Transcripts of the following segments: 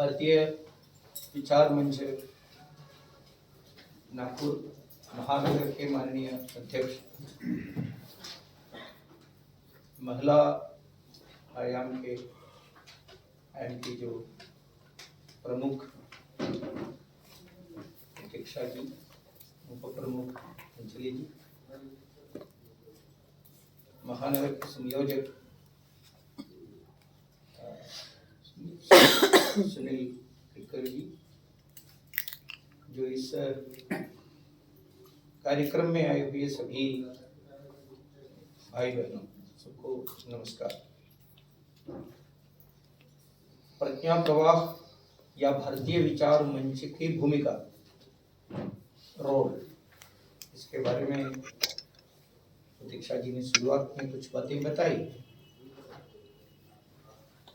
भारतीय विचार मंच नागपुर महानगर के माननीय अध्यक्ष, महिला आयाम के की जो प्रमुख अध्यक्षा जी, उप प्रमुख अंजलि जी, महानगर के संयोजक सुनील किकर जी, जो इस कार्यक्रम में आए हुए सभी भाई बहनों, सबको नमस्कार। प्रज्ञा प्रवाह या भारतीय विचार मंच की भूमिका, रोल, इसके बारे में प्रतीक्षा जी ने शुरुआत में कुछ बातें बताई।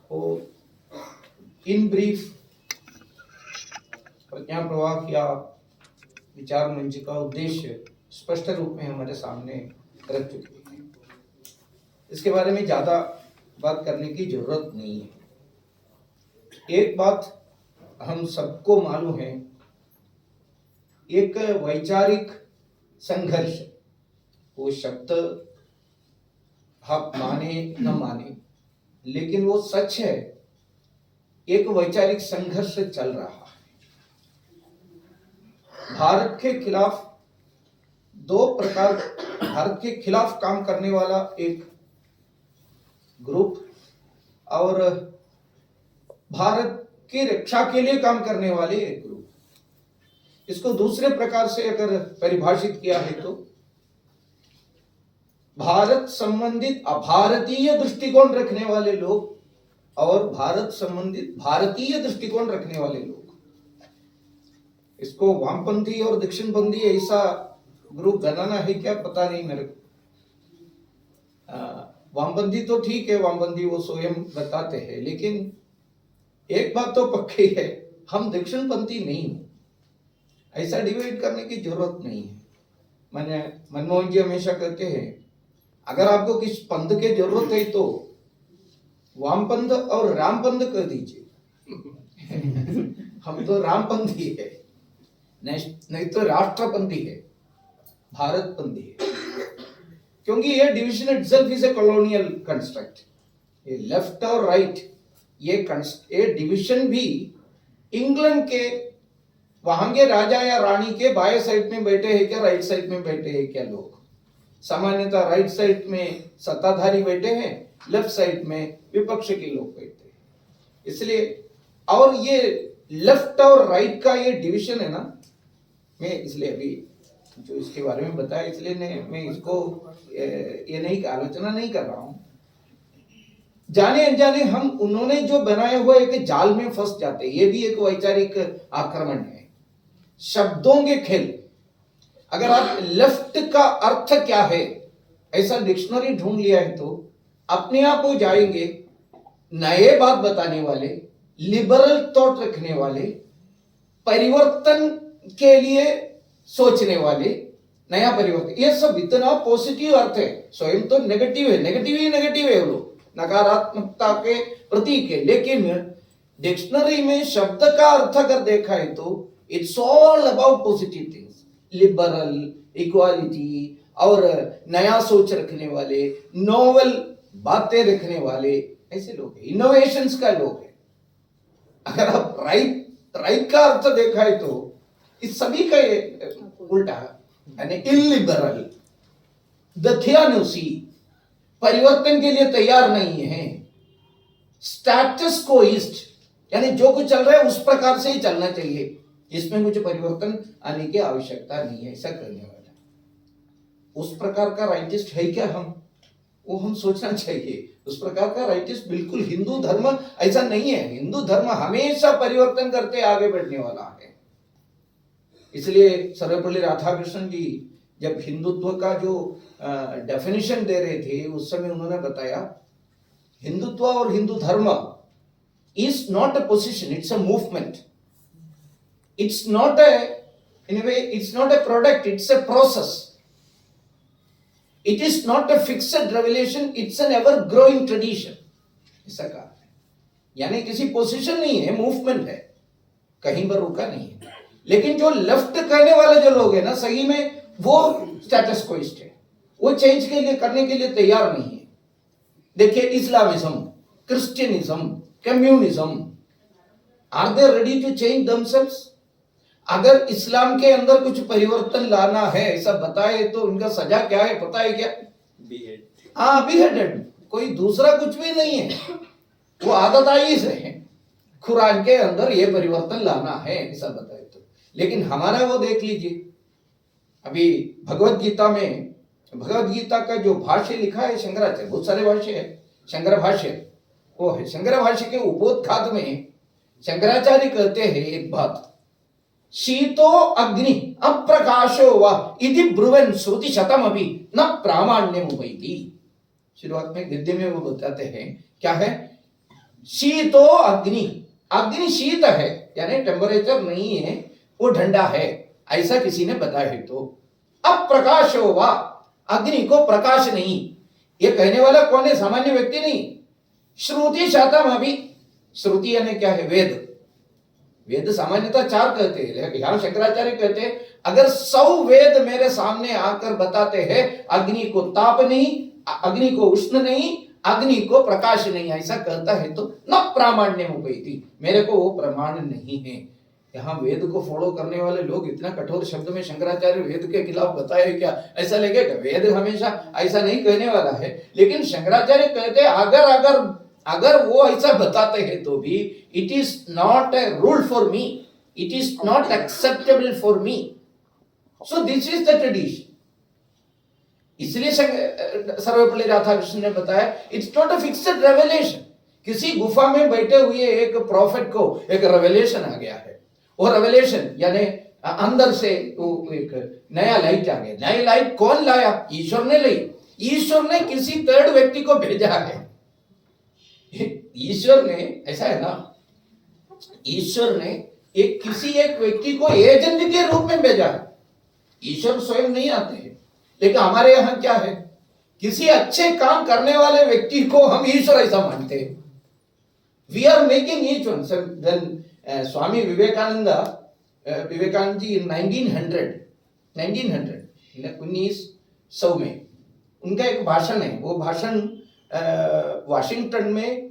तो इन ब्रीफ प्रज्ञा प्रवाह या विचार मंच का उद्देश्य स्पष्ट रूप में हमारे सामने रख चुके हैं। इसके बारे में ज्यादा बात करने की जरूरत नहीं है। एक बात हम सबको मालूम है, एक वैचारिक संघर्ष, वो शब्द आप माने न माने, लेकिन वो सच है, एक वैचारिक संघर्ष चल रहा है। भारत के खिलाफ दो प्रकार, भारत के खिलाफ काम करने वाला एक ग्रुप और भारत की रक्षा के लिए काम करने वाले एक ग्रुप। इसको दूसरे प्रकार से अगर परिभाषित किया है तो भारत संबंधित अभारतीय दृष्टिकोण रखने वाले लोग और भारत संबंधित भारतीय दृष्टिकोण रखने वाले लोग। इसको वामपंथी और दक्षिणपंथी ऐसा ग्रुप बनाना है क्या, पता नहीं मेरे को। वामपंथी तो ठीक है, वामपंथी वो स्वयं बताते हैं, लेकिन एक बात तो पक्की है, हम दक्षिणपंथी नहीं हैं। ऐसा डिवाइड करने की जरूरत नहीं है। मैंने मनमोहन जी हमेशा कहते हैं, अगर आपको किस पंथ की जरूरत है तो वामपंथ और रामपंथ कर दीजिए। हम तो रामपंथी है, नहीं तो राष्ट्रपंथी है, भारतपंथी है। क्योंकि ये division itself is a colonial construct. ये लेफ्ट और राइट, ये डिविजन भी इंग्लैंड के वहां के राजा या रानी के बाएं साइड में बैठे हैं क्या, राइट साइड में बैठे हैं क्या लोग। सामान्यतः राइट साइड में सत्ताधारी बैठे हैं, लेफ्ट साइड में विपक्ष के लोग बैठे हैं। इसलिए और ये लेफ्ट और राइट का ये डिवीजन है ना, मैं इसलिए अभी जो इसके बारे में बताया, इसलिए मैं इसको ये नहीं आलोचना नहीं कर रहा हूं। जाने अनजाने हम उन्होंने जो बनाया हुआ एक जाल में फंस जाते हैं। ये भी एक वैचारिक आक्रमण है, शब्दों के खेल। अगर आप लेफ्ट का अर्थ क्या है ऐसा डिक्शनरी ढूंढ लिया है तो अपने आप हो जाएंगे नए बात बताने वाले, लिबरल थॉट रखने वाले, परिवर्तन के लिए सोचने वाले, नया परिवर्तन। ये सब इतना पॉजिटिव अर्थ है, स्वयं तो नेगेटिव है, नेगेटिव है, वो लोग नकारात्मकता के प्रतीक है। लेकिन डिक्शनरी में शब्द का अर्थ अगर देखा है तो it's all about positive things, liberal, equality और नया सोच रखने वाले, नोवेल बातें रखने वाले, ऐसे लोग हैं, इनोवेशंस का लोग है। अगर आप राइट का अर्थ देखा है तो इस सभी का उल्टा, यानी इलिबरल, दथियानुसी, परिवर्तन के लिए तैयार नहीं है, स्टेटस कोइस्ट, यानी जो कुछ चल रहा है उस प्रकार से ही चलना चाहिए, इसमें कुछ परिवर्तन आने की आवश्यकता नहीं है, ऐसा करने वाला। उस प्रकार का राइटिस्ट है क्या हम, वो हम सोचना चाहिए। उस प्रकार का राइटिस्ट बिल्कुल हिंदू धर्म ऐसा नहीं है। हिंदू धर्म हमेशा परिवर्तन करते आगे बढ़ने वाला है। इसलिए सर्वपल्ली राधाकृष्णन जी जब हिंदुत्व का जो डेफिनेशन दे रहे थे उस समय उन्होंने बताया, हिंदुत्व और हिंदू धर्म is not a position, it's a movement. It's not in way it's not a product, it's a process. It is not a fixed revelation, it's an ever growing tradition. ऐसा कहा है। यानी किसी पोजीशन नहीं है, मूवमेंट है, कहीं पर रुका नहीं है। लेकिन जो लेफ्ट कहने वाले जो लोग हैं ना, सही में वो स्टेटस कोइस्ट है, वो चेंज के लिए करने के लिए तैयार नहीं है। देखिए Islamism, Christianism, communism, are they ready to change themselves? अगर इस्लाम के अंदर कुछ परिवर्तन लाना है ऐसा बताए तो उनका सजा क्या है पता है क्या? हाँ, बीहेडेड। कोई दूसरा कुछ भी नहीं है, वो आदताई से है। कुरान के अंदर ये परिवर्तन लाना है ऐसा बताए तो। लेकिन हमारा वो देख लीजिए, अभी भगवत गीता में, भगवत गीता का जो भाष्य लिखा है शंकराचार्य, बहुत सारे भाष्य है, शंकर भाष्य वो है। शंकर भाष्य के उपोद्घात में शंकराचार्य कहते हैं एक बात, शीतो अग्नि अप्रकाशो वा इति ब्रुवन् श्रुति शतम अभी न प्रामाण्यम उपैति। शुरुआत में गद्य में वो बताते हैं क्या है, शीतो अग्नि, अग्नि शीत है यानी टेम्परेचर नहीं है, वो ठंडा है ऐसा किसी ने बताया है तो। अप्रकाशो वा, अग्नि को प्रकाश नहीं, ये कहने वाला कौन है? सामान्य व्यक्ति नहीं, श्रुति शतम अभी। श्रुति यानी क्या है? वेद। वेद सामान्यतः 4 कहते हैं, यहां शंकराचार्य कहते हैं अगर 100 वेद मेरे सामने आकर बताते हैं अग्नि को ताप नहीं, अग्नि को उष्ण नहीं, अग्नि को प्रकाश नहीं, ऐसा कहता है तो न प्रामाण्यम उपैति, मेरे को वो प्रमाण नहीं है। यहाँ वेद को फॉलो करने वाले लोग इतना कठोर शब्द में शंकराचार्य वेद के खिलाफ बताए क्या? ऐसा लगेगा वेद हमेशा ऐसा नहीं कहने वाला है। लेकिन शंकराचार्य कहते हैं अगर वो ऐसा बताते हैं तो भी it is not a rule for me, it is not acceptable for me, so this is the tradition. इसलिए सर्वपल्ली राधाकृष्ण ने बताया it's not a fixed revelation. किसी गुफा में बैठे हुए एक प्रॉफिट को एक रेवलेशन आ गया है, और रेवलेशन यानी अंदर से वो एक नया लाइट आ गया। नया लाइट कौन लाया? ईश्वर ने लाई। ईश्वर ने किसी थर्ड व्यक्ति को भेजा है। ईश्वर ने, ऐसा है ना, ईश्वर ने किसी एक व्यक्ति को एजेंट के रूप में भेजा है। ईश्वर स्वयं नहीं आते हैं। लेकिन हमारे यहां क्या है, किसी अच्छे काम करने वाले व्यक्ति को हम ईश्वर ऐसा मानते हैं। We are making each one. Swami Vivekananda ji 1900 में उनका एक भाषण है। वो भाषण वाशिंगटन में,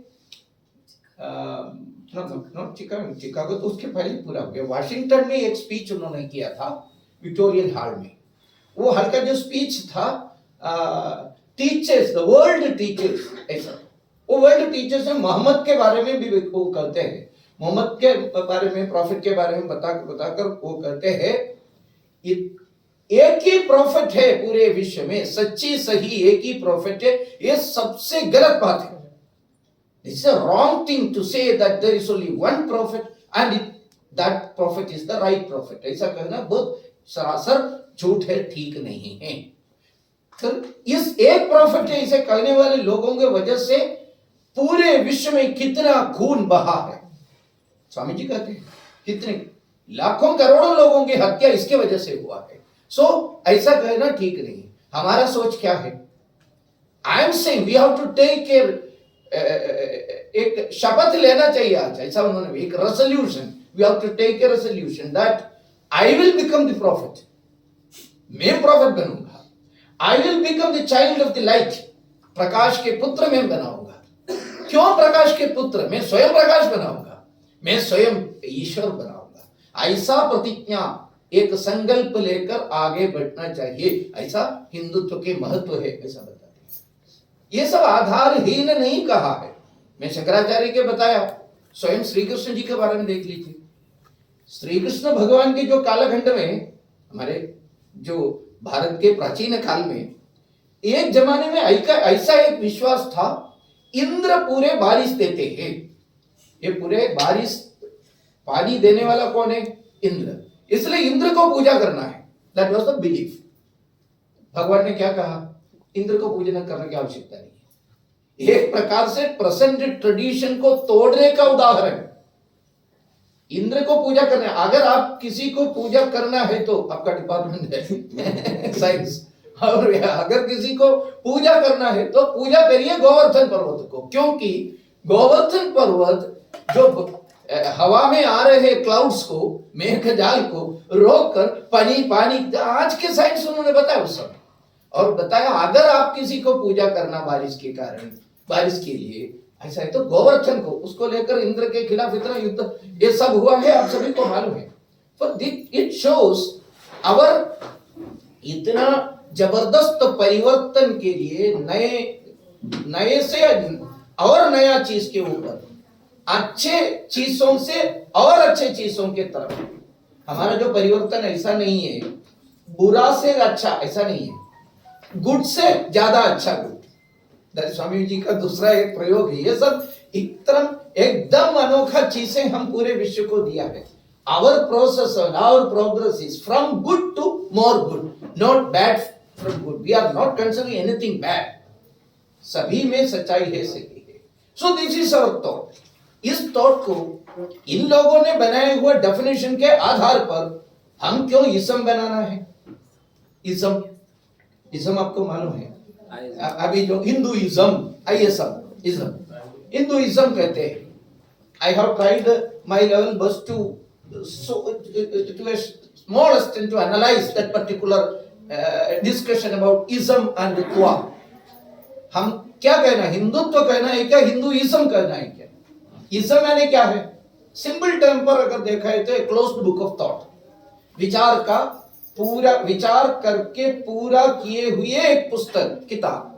चिकागो तो उसके पहले पूरा हो गया। वाशिंगटन में एक स्पीच उन्होंने किया था विक्टोरियन हॉल में। वो हॉल का जो स्पीच था, टीचर्स, द वर्ल्ड टीचर्स, ऐसा। वो वर्ल्ड टीचर्स में मोहम्मद के बारे में भी वो कहते हैं, मोहम्मद के बारे में, प्रॉफिट के बारे में बताकर वो कहते हैं एक ही प्रॉफिट है पूरे विश्व में, सच्ची सही एक ही प्रॉफिट है। ये सबसे गलत बात है। It's a wrong thing to say that there is only one prophet and that prophet is the right prophet. ऐसा कहना बहुत सरासर झूठ है, ठीक नहीं है। तो इस एक प्रॉफिट है इसे कहने वाले लोगों के वजह से पूरे विश्व में कितना खून बहा है। स्वामी जी कहते हैं कितने लाखों करोड़ों लोगों की हत्या इसके वजह से हुआ है। सो ऐसा कहना ठीक नहीं। हमारा सोच क्या है? I am saying we have to take care. एक शपथ लेना चाहिए आज, ऐसा उन्होंने एक resolution, we have to take a resolution that I will become the prophet. मैं प्रॉफिट बनूंगा। I will become the child of the light. प्रकाश के पुत्र मैं बनाऊंगा। क्यों प्रकाश के पुत्र? मैं स्वयं प्रकाश बनाऊंगा, मैं स्वयं ईश्वर बनाऊंगा। ऐसा प्रतिज्ञा, एक संकल्प लेकर आगे बढ़ना चाहिए। ऐसा हिंदुत्व के महत्व है, ऐसा बताते हैं। ये सब आधारहीन नहीं कहा है। मैं शंकराचार्य के बताया, स्वयं श्री कृष्ण जी के बारे में देख लीजिए। श्री कृष्ण भगवान के जो कालखंड में, हमारे जो भारत के प्राचीन काल में, एक जमाने में ऐसा एक विश्वास था, इंद्र पूरे बारिश देते हैं। ये पूरे बारिश पानी देने वाला कौन है? इंद्र। इसलिए इंद्र को पूजा करना है। That was the belief. भगवान ने क्या कहा? इंद्र को पूजन करने की आवश्यकता नहीं है। एक प्रकार से प्रेजेंट ट्रेडिशन को तोड़ने का उदाहरण। इंद्र को पूजा करना, अगर आप किसी को पूजा करना है तो आपका डिपार्टमेंट है साइंस, और अगर किसी को पूजा करना है तो पूजा करिए गोवर्धन पर्वत को, क्योंकि गोवर्धन पर्वत जो हवा में आ रहे क्लाउड्स को, मेघ जाल को रोक कर पानी पानी, आज के साइंस उन्होंने बताया उस समय, और बताया अगर आप किसी को पूजा करना बारिश के कारण, बारिश के लिए ऐसा है तो गोवर्धन को, उसको लेकर इंद्र के खिलाफ इतना युद्ध ये सब हुआ है, आप सभी को मालूम है। फॉर इट शोज आवर इतना जबरदस्त परिवर्तन के लिए नए से और नया चीज के ऊपर, अच्छे चीजों से और अच्छे चीजों के तरफ हमारा जो परिवर्तन ऐसा नहीं है, बुरा से अच्छा ऐसा नहीं है, गुड से ज्यादा अच्छा गुड। स्वामी जी का दूसरा एक प्रयोग है। ये सब एकदम अनोखा चीजें हम पूरे विश्व को दिया है। Our process, our progress is from good to more good, not bad from good. We are not considering anything bad, सभी में सच्चाई है, सही है। So this is our thought. इस थॉट को इन लोगों ने बनाए हुए डेफिनेशन के आधार पर हम क्यों इस्म बनाना है? इस्म आपको मालूम है, अभी जो हिंदुइज्म, हिंदुइज्म कहते हैं। I have tried my level best to a small extent to analyze that particular discussion about ism and त्वा। हम क्या कहना है, हिंदुत्व कहना है क्या, हिंदुइज्म कहना है क्या? इज्म यानी क्या है? सिंपल टर्म पर अगर देखा है तो एक क्लोज्ड बुक ऑफ थॉट, विचार का पूरा, विचार करके पूरा किए हुए एक पुस्तक, किताब।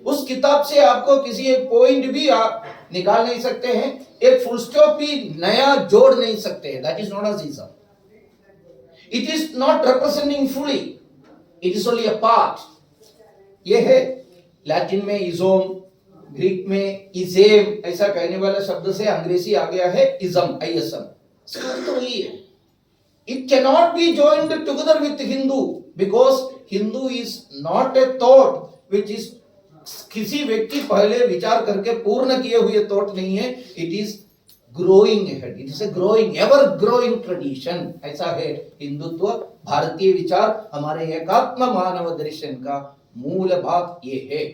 उस किताब से आपको किसी एक पॉइंट भी आप निकाल नहीं सकते हैं, एक फुल स्टॉप भी नया जोड़ नहीं सकते हैं। That is not as ism. It is not representing fully, it is only a part. ये है लैटिन में इजोम, ग्रीक में इजेम, ऐसा कहने वाला शब्द से अंग्रेजी आ गया है इज्म, आईएसएम। इसका अर्थ वही है। It can not be joined together with Hindu, because Hindu is not a thought which is किसी व्यक्ति पहले विचार करके पूर्ण किए हुए थॉट नहीं है। It is growing head, it is a growing, ever growing tradition. ऐसा है हिंदुत्व, भारतीय विचार, हमारे एकात्म मानव दर्शन का मूल बात ये है।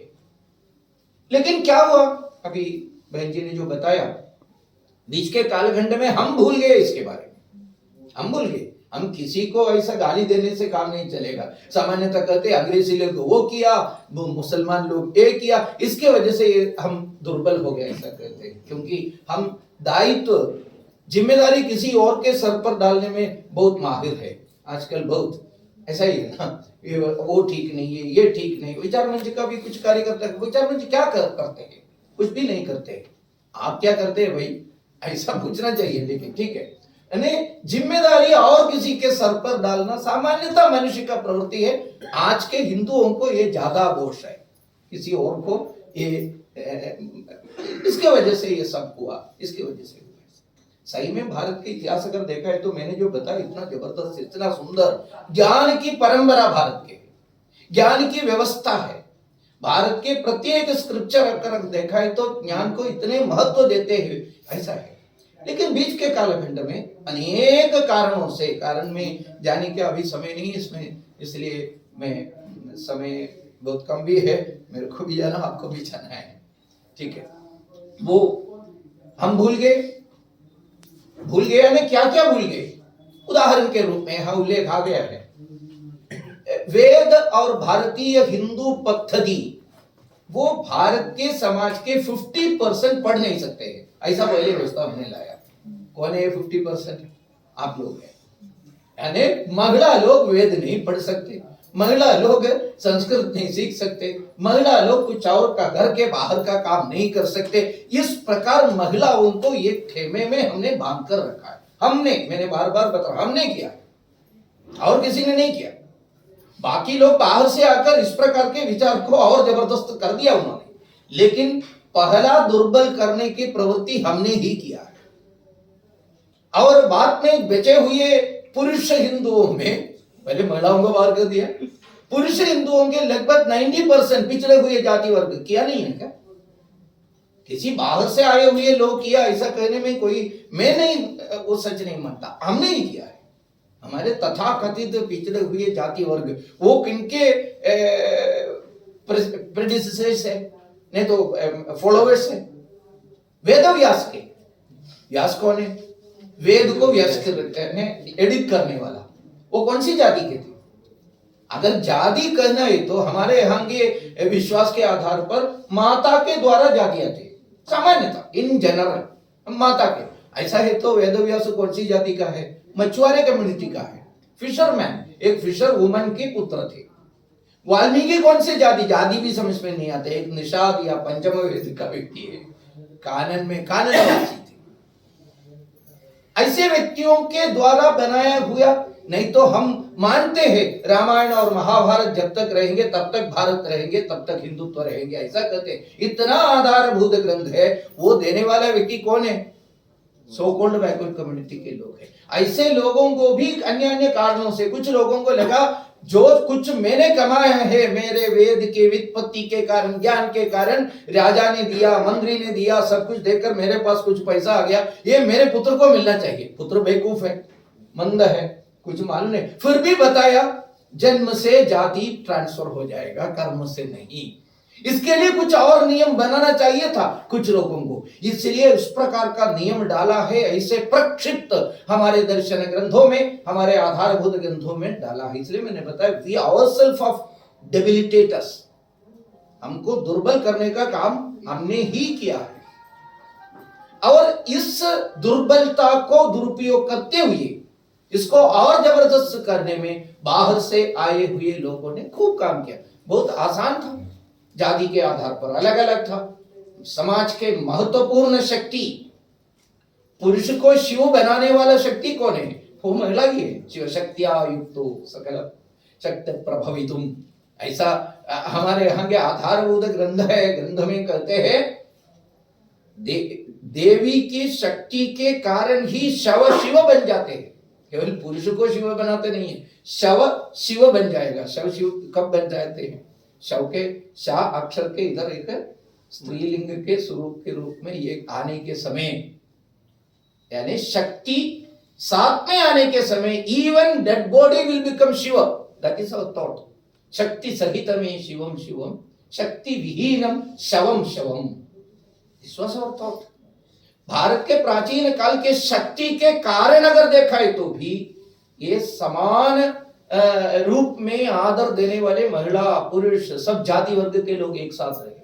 लेकिन क्या हुआ, अभी बहन जी ने जो बताया, बीच के कालखंड में हम भूल गए इसके बारे में, हम भूल गए। हम किसी को ऐसा गाली देने से काम नहीं चलेगा। सामान्यतः कहते अंग्रेजी लोग वो किया, वो मुसलमान लोग ये किया, इसके वजह से हम दुर्बल हो गए, ऐसा कहते हैं। क्योंकि हम दायित्व, जिम्मेदारी किसी और के सर पर डालने में बहुत माहिर है आजकल, बहुत ऐसा ही है ना, वो ठीक नहीं है, ये ठीक नहीं। विचार मंच का भी कुछ कार्य करता है, विचार मंच क्या करते हैं? कुछ भी नहीं करते। आप क्या करते हैं भाई, ऐसा पूछना चाहिए। लेकिन ठीक है, जिम्मेदारी और किसी के सर पर डालना सामान्यतः मनुष्य का प्रवृत्ति है। आज के हिंदुओं को ये ज्यादा दोष है, किसी और को ये, इसके वजह से ये सब हुआ, इसकी वजह से हुआ। सही में भारत के इतिहास अगर देखा है तो मैंने जो बताया, इतना जबरदस्त, इतना सुंदर ज्ञान की परंपरा भारत के, ज्ञान की व्यवस्था है। भारत के प्रत्येक स्क्रिप्चर अगर देखा है तो ज्ञान को इतने महत्व देते हैं, ऐसा है। लेकिन बीच के कालखंड में अनेक कारणों से, कारण में जाने का अभी समय नहीं इसमें, इसलिए मैं, समय बहुत कम भी है, मेरे को भी जाना, आपको भी जाना है, ठीक है। वो हम भूल गए यानी क्या क्या भूल गए? उदाहरण के रूप में यहाँ उल्लेख आ गया है, वेद और भारतीय हिंदू पद्धति, वो भारत के समाज के 50% पढ़ नहीं सकते हैं, ऐसा पहले व्यवस्था हमने लाया। कौन है 50%? आप लोग हैं। यानी महिला लोग वेद नहीं पढ़ सकते, महिला लोग संस्कृत नहीं सीख सकते, महिला लोग कुछ और का, घर के बाहर का काम नहीं कर सकते। इस प्रकार महिलाओं को एक खेमे में हमने बांध कर रखा है। हमने, मैंने बार बार बताया, हमने किया और किसी ने नहीं किया। बाकी लोग बाहर से आकर इस प्रकार के विचार को और जबरदस्त कर दिया उन्होंने, लेकिन पहला दुर्बल करने की प्रवृत्ति हमने ही किया है। और बाद में बचे हुए पुरुष हिंदुओं में, पहले महिलाओं को बाहर कर दिया, पुरुष हिंदुओं के लगभग 90% पिछड़े हुए जाति वर्ग किया नहीं है क्या? किसी बाहर से आए हुए लोग किया, ऐसा कहने में कोई, मैं नहीं, वो सच नहीं मानता, हमने ही किया है। हमारे तथाकथित पिछड़े हुए जाति वर्ग, वो किनके प्रेडिसेसर्स है, नहीं तो फॉलोवर्स है, वेदव्यास के। व्यास कौन है? वेद को व्यास ने एडिट करने वाला, वो कौन सी जाति के थे? अगर जाति कहना है तो हमारे यहाँ के विश्वास के आधार पर माता के द्वारा जातियां थे, सामान्यतः इन जनरल माता के। ऐसा है तो वेद व्यास कौन सी जाति का है? मछुआरे कम्युनिटी का है, फिशरमैन, एक फिशर वुमन के पुत्र थे। वाल्मीकि कौन से जाति? जाति भी समझ में नहीं आते, एक निषाद या पंचम वेद का व्यक्ति है, कानन में काननवासी थे। ऐसे व्यक्तियों के द्वारा बनाया हुआ, नहीं तो हम मानते हैं रामायण और महाभारत जब तक रहेंगे तब तक भारत रहेंगे, तब तक हिंदुत्व रहेंगे, ऐसा कहते हैं। इतना आधारभूत ग्रंथ है, वो देने वाला व्यक्ति कौन है? सो कॉल्ड बैकवर्ड कम्युनिटी के लोग हैं। ऐसे लोगों को भी अन्य अन्य कारणों से, कुछ लोगों को लगा जो कुछ मैंने कमाया है मेरे वेद के व्युत्पत्ति के कारण, ज्ञान के कारण, राजा ने दिया, मंत्री ने दिया, सब कुछ देकर मेरे पास कुछ पैसा आ गया, ये मेरे पुत्र को मिलना चाहिए। पुत्र बेवकूफ है, मंद है, कुछ मालूम नहीं, फिर भी बताया जन्म से जाति ट्रांसफर हो जाएगा, कर्म से नहीं। इसके लिए कुछ और नियम बनाना चाहिए था कुछ लोगों को, इसलिए उस प्रकार का नियम डाला है। ऐसे प्रक्षिप्त हमारे दर्शन ग्रंथों में, हमारे आधारभूत ग्रंथों में डाला है। इसलिए मैंने बताया वी आवरसेल्फ ऑफ डेबिलिटेट अस, हमको दुर्बल करने का काम हमने ही किया है, और इस दुर्बलता को दुरुपयोग करते हुए इसको और जबरदस्त करने में बाहर से आए हुए लोगों ने खूब काम किया। बहुत आसान था, जाति के आधार पर अलग अलग था। समाज के महत्वपूर्ण शक्ति, पुरुष को शिव बनाने वाला शक्ति कौन है? वो महिला ही है। शिव शक्तिया युक्तो सकल शक्ति प्रभवितुम, ऐसा हमारे यहाँ के आधारभूत ग्रंथ है। ग्रंथ में कहते हैं देवी की शक्ति के कारण ही शव शिव बन जाते हैं। केवल पुरुष को शिव बनाते नहीं है, शव शिव बन जाएगा। शव शिव कब बन जाते हैं? शव के शा अक्षर के इधर एक स्त्रीलिंग के स्वरूप के रूप में ये आने के समय, यानी शक्ति साथ में आने के समय, even dead body will become Shiva, that is our thought. शक्ति सहित में शिवम शिवम, शक्ति विहीनम शवम शवम, this was our thought. Bharat के प्राचीन काल के शक्ति के कारण अगर देखा है तो भी ये समान रूप में आदर देने वाले महिला पुरुष सब जाति वर्ग के लोग एक साथ रहे,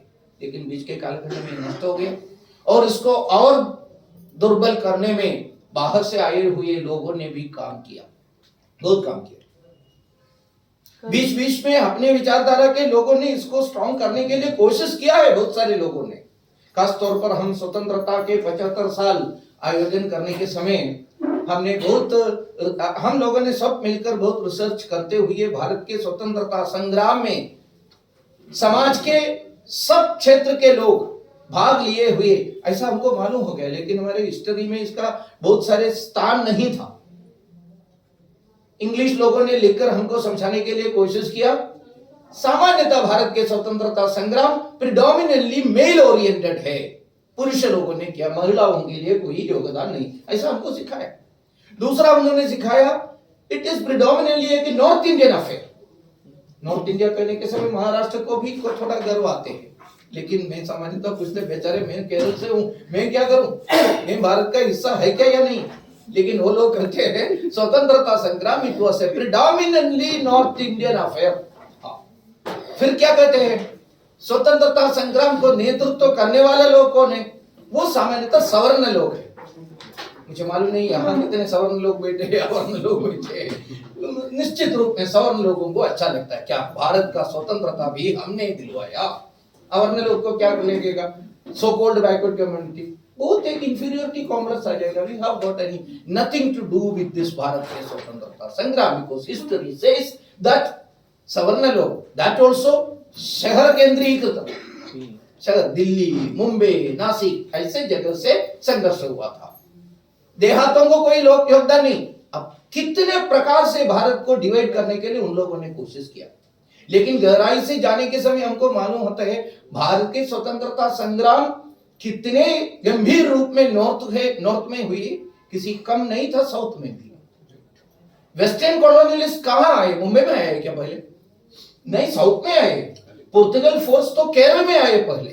लेकिन बीच के कालखंड में नष्ट हो गए। और इसको और दुर्बल करने में बाहर से आए हुए लोगों ने भी काम किया, बहुत काम किया। बीच बीच में अपने विचारधारा के लोगों ने इसको स्ट्रॉन्ग करने के लिए कोशिश किया है, बहुत सारे लोगों ने। खास तौर पर हम स्वतंत्रता के 75 साल आयोजन करने के समय हमने हम लोगों ने सब मिलकर बहुत रिसर्च करते हुए भारत के स्वतंत्रता संग्राम में समाज के सब क्षेत्र के लोग भाग लिए हुए, ऐसा हमको मालूम हो गया। लेकिन हमारे हिस्ट्री में इसका बहुत सारे स्थान नहीं था। इंग्लिश लोगों ने लिखकर हमको समझाने के लिए कोशिश किया। सामान्यतः भारत के स्वतंत्रता संग्राम प्रिडोमिनेटली मेल ओरिएंटेड है, पुरुष लोगों ने किया, महिलाओं के लिए कोई योगदान नहीं, ऐसा हमको सिखाया। दूसरा उन्होंने सिखाया इट इज प्रिडोमिनेटली एक north Indian affair. North India कहने के समय महाराष्ट्र को भी थोड़ा गर्व आते हैं, लेकिन मैं सामान्यतः पूछते बेचारे मैं केरल से हूं, मैं क्या करूं, मैं भारत का हिस्सा है क्या या नहीं। लेकिन वो लोग कहते हैं स्वतंत्रता संग्राम it was a predominantly north Indian affair. फिर क्या कहते हैं, स्वतंत्रता संग्राम को नेतृत्व करने वाले लोग कौन है? वो सामान्यतः सवर्ण लोग हैं। मुझे मालूम नहीं यहाँ कितने सवर्ण लोग बैठे हैं, अवर्ण लोग बैठे हैं। निश्चित रूप में सवर्ण लोगों को अच्छा लगता है, क्या भारत का स्वतंत्रता भी हमने दिलवाया। अवर्ण लोग को क्या लगेगा? सो कॉल्ड बैकवर्ड कम्युनिटी, बहुत एक इंफीरियरिटी कॉम्प्लेक्स आ जाएगा। We have got any nothing to do with this Bharat के स्वतंत्रता संग्राम, बिकॉज़ हिस्ट्री सेज दैट सवर्ण लोग, दैट आल्सो शहर केंद्रीकृत, शहर दिल्ली, मुंबई, नासिक ऐसे जगह से संघर्ष हुआ था। देहातों को कोई लोग योगदान नहीं। अब कितने प्रकार से भारत को डिवाइड करने के लिए उन लोगों ने कोशिश किया, लेकिन गहराई से जाने के समय हमको मालूम होता है भारत के स्वतंत्रता संग्राम कितने गंभीर रूप में नॉर्थ में हुई, किसी कम नहीं था साउथ में भी। वेस्टर्न कॉलोनियलिस्ट कहां आए? मुंबई में आए क्या पहले? नहीं, साउथ में आए। पोर्तुगल फोर्स तो केरल में आए पहले।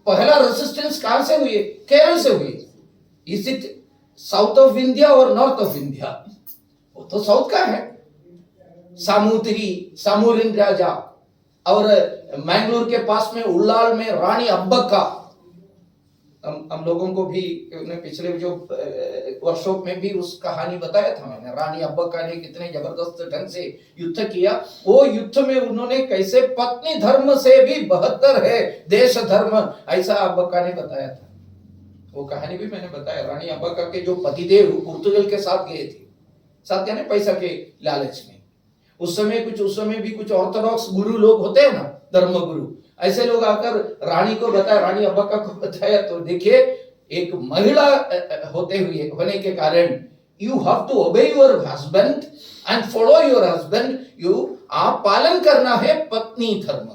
पहला रेजिस्टेंस कहां से हुई? केरल से हुई। Is it south of India और नॉर्थ ऑफ इंडिया? वो तो साउथ का है। सामूरिन राजा और मैंगलोर के पास में उल्लाल में रानी अब्बक्का, हम लोगों को भी पिछले जो वर्कशॉप में भी उस कहानी बताया था मैंने, रानी अब्बक्का ने कितने जबरदस्त ढंग से युद्ध किया। वो युद्ध में उन्होंने कैसे पत्नी धर्म से भी बेहतर है देश धर्म, ऐसा अब्बक्का ने बताया था। वो कहानी भी मैंने बताया। रानी अब्बक्का के जो पतिदेव पुर्तगाल के साथ गए थे, साथ यानी पैसा के लालच में। उस समय भी कुछ ऑर्थोडॉक्स गुरु लोग होते हैं ना, धर्म गुरु, ऐसे लोग आकर रानी को बताया, रानी अब्बक्का को बताया, तो देखिए एक महिला होने के कारण you have to obey your husband and follow your husband, आप पालन करना है पत्नी धर्म।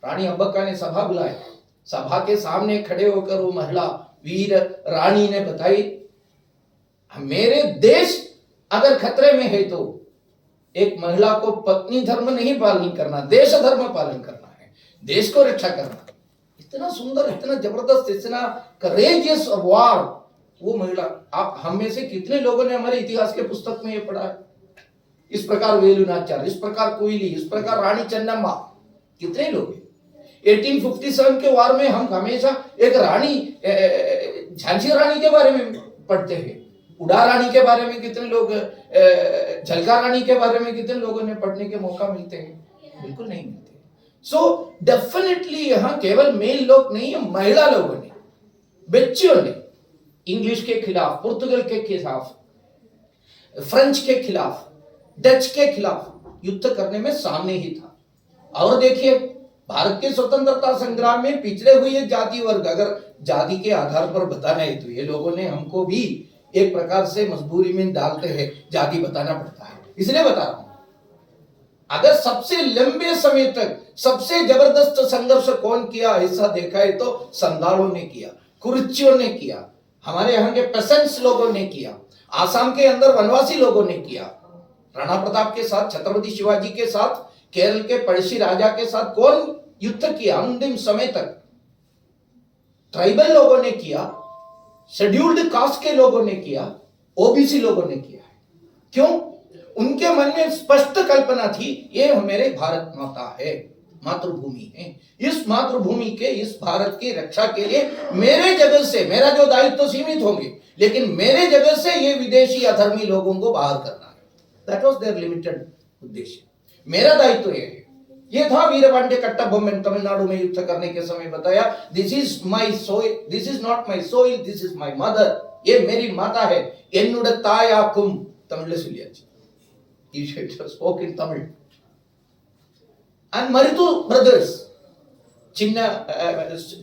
रानी अब्बक्का ने सभा बुलाया, सभा के सामने खड़े होकर वो महिला वीर रानी ने बताई, मेरे देश अगर खतरे में है तो एक महिला को पत्नी धर्म नहीं पालन करना, देश धर्म पालन करना है, देश को रक्षा करना। इतना सुंदर, इतना जबरदस्त, इतना करेजियस वॉर वो महिला। आप हम में से कितने लोगों ने हमारे इतिहास के पुस्तक में ये पढ़ा है? इस प्रकार वेलुनाचार्य, इस प्रकार कोयली, इस प्रकार रानी चन्नम्मा, कितने लोग हैं? 1857 के वार में हम हमेशा एक रानी झांसी रानी के बारे में पढ़ते हैं, उड़ा रानी के बारे में कितने लोग, झलका रानी के बारे में कितने लोगों ने पढ़ने के मौका मिलते हैं? बिल्कुल नहीं मिलते। सो डेफिनेटली यहाँ केवल मेल लोग नहीं है, महिला लोगों ने, बच्चियों ने इंग्लिश के खिलाफ, पुर्तगाल के खिलाफ, फ्रेंच के खिलाफ, डच के खिलाफ युद्ध करने में सामने ही था। और देखिए भारत के स्वतंत्रता संग्राम में पिछड़े हुए जाति वर्ग, अगर जाति के आधार पर बताना है तो ये लोगों ने हमको भी एक प्रकार से मजबूरी में डालते हैं, जाति बताना पड़ता है, इसलिए बता रहा हूं। अगर सबसे लंबे समय तक सबसे जबरदस्त संघर्ष कौन किया ऐसा देखा है तो संथालों ने किया, कुरुचियों ने किया, हमारे यहाँ के पेसेंट्स लोगों ने किया, आसाम के अंदर वनवासी लोगों ने किया, राणा प्रताप के साथ, छत्रपति शिवाजी के साथ, केरल के पड़ोसी राजा के साथ कौन युद्ध किया अंतिम समय तक? ट्राइबल लोगों ने किया, शेड्यूल्ड कास्ट के लोगों ने किया, ओबीसी लोगों ने किया है। क्यों? उनके मन में स्पष्ट कल्पना थी, ये मेरे भारत माता है, मातृभूमि है, इस मातृभूमि के, इस भारत की रक्षा के लिए मेरे जगह से, मेरा जो दायित्व तो सीमित होंगे, लेकिन मेरे जगह से ये विदेशी अधर्मी लोगों को बाहर करना है। दैट वाज देयर लिमिटेड उद्देश्य। मेरा दायित्व ये है। ये था वीरपांड्य कट्टबोम्मन तमिलनाडु में युद्ध करने के समय बताया, this is my soil, this is not my soil, this is my mother, ये मेरी माता है, एन्नुड तायाकुम, Tamil सुलियाची, he spoke in Tamil. And Maruthu brothers,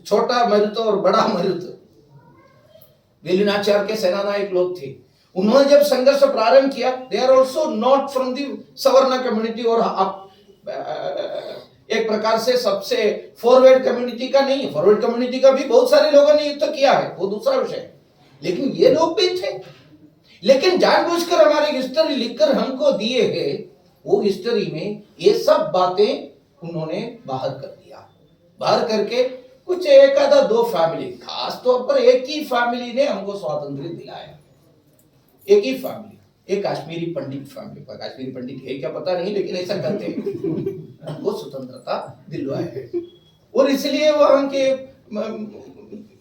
छोटा मरुत और बड़ा मरुत, वेलुनाचार्य के सेनानायक लोग थे। उन्होंने जब संघर्ष प्रारंभ किया, they are also not from the सवर्ण कम्युनिटी, और एक प्रकार से सबसे फॉरवर्ड कम्युनिटी का नहीं, फॉरवर्ड कम्युनिटी का भी बहुत सारे लोगों ने युद्ध किया है, वो दूसरा विषय है, लेकिन ये लोग भी थे। लेकिन जानबूझकर हमारी हिस्ट्री लिखकर हमको दिए हैं, वो हिस्ट्री में ये सब बातें उन्होंने बाहर कर दिया। बाहर करके कुछ एक आधा दो फैमिली, खास तौर पर एक ही फैमिली ने हमको स्वातंत्र्य दिलाया, एक ही फैमिली, एक काश्मीरी पंडित फैमिली, काश्मीरी पंडित है क्या पता नहीं, लेकिन ऐसा कहते हैं, वो स्वतंत्रता दिलवाए है। और इसलिए वहां के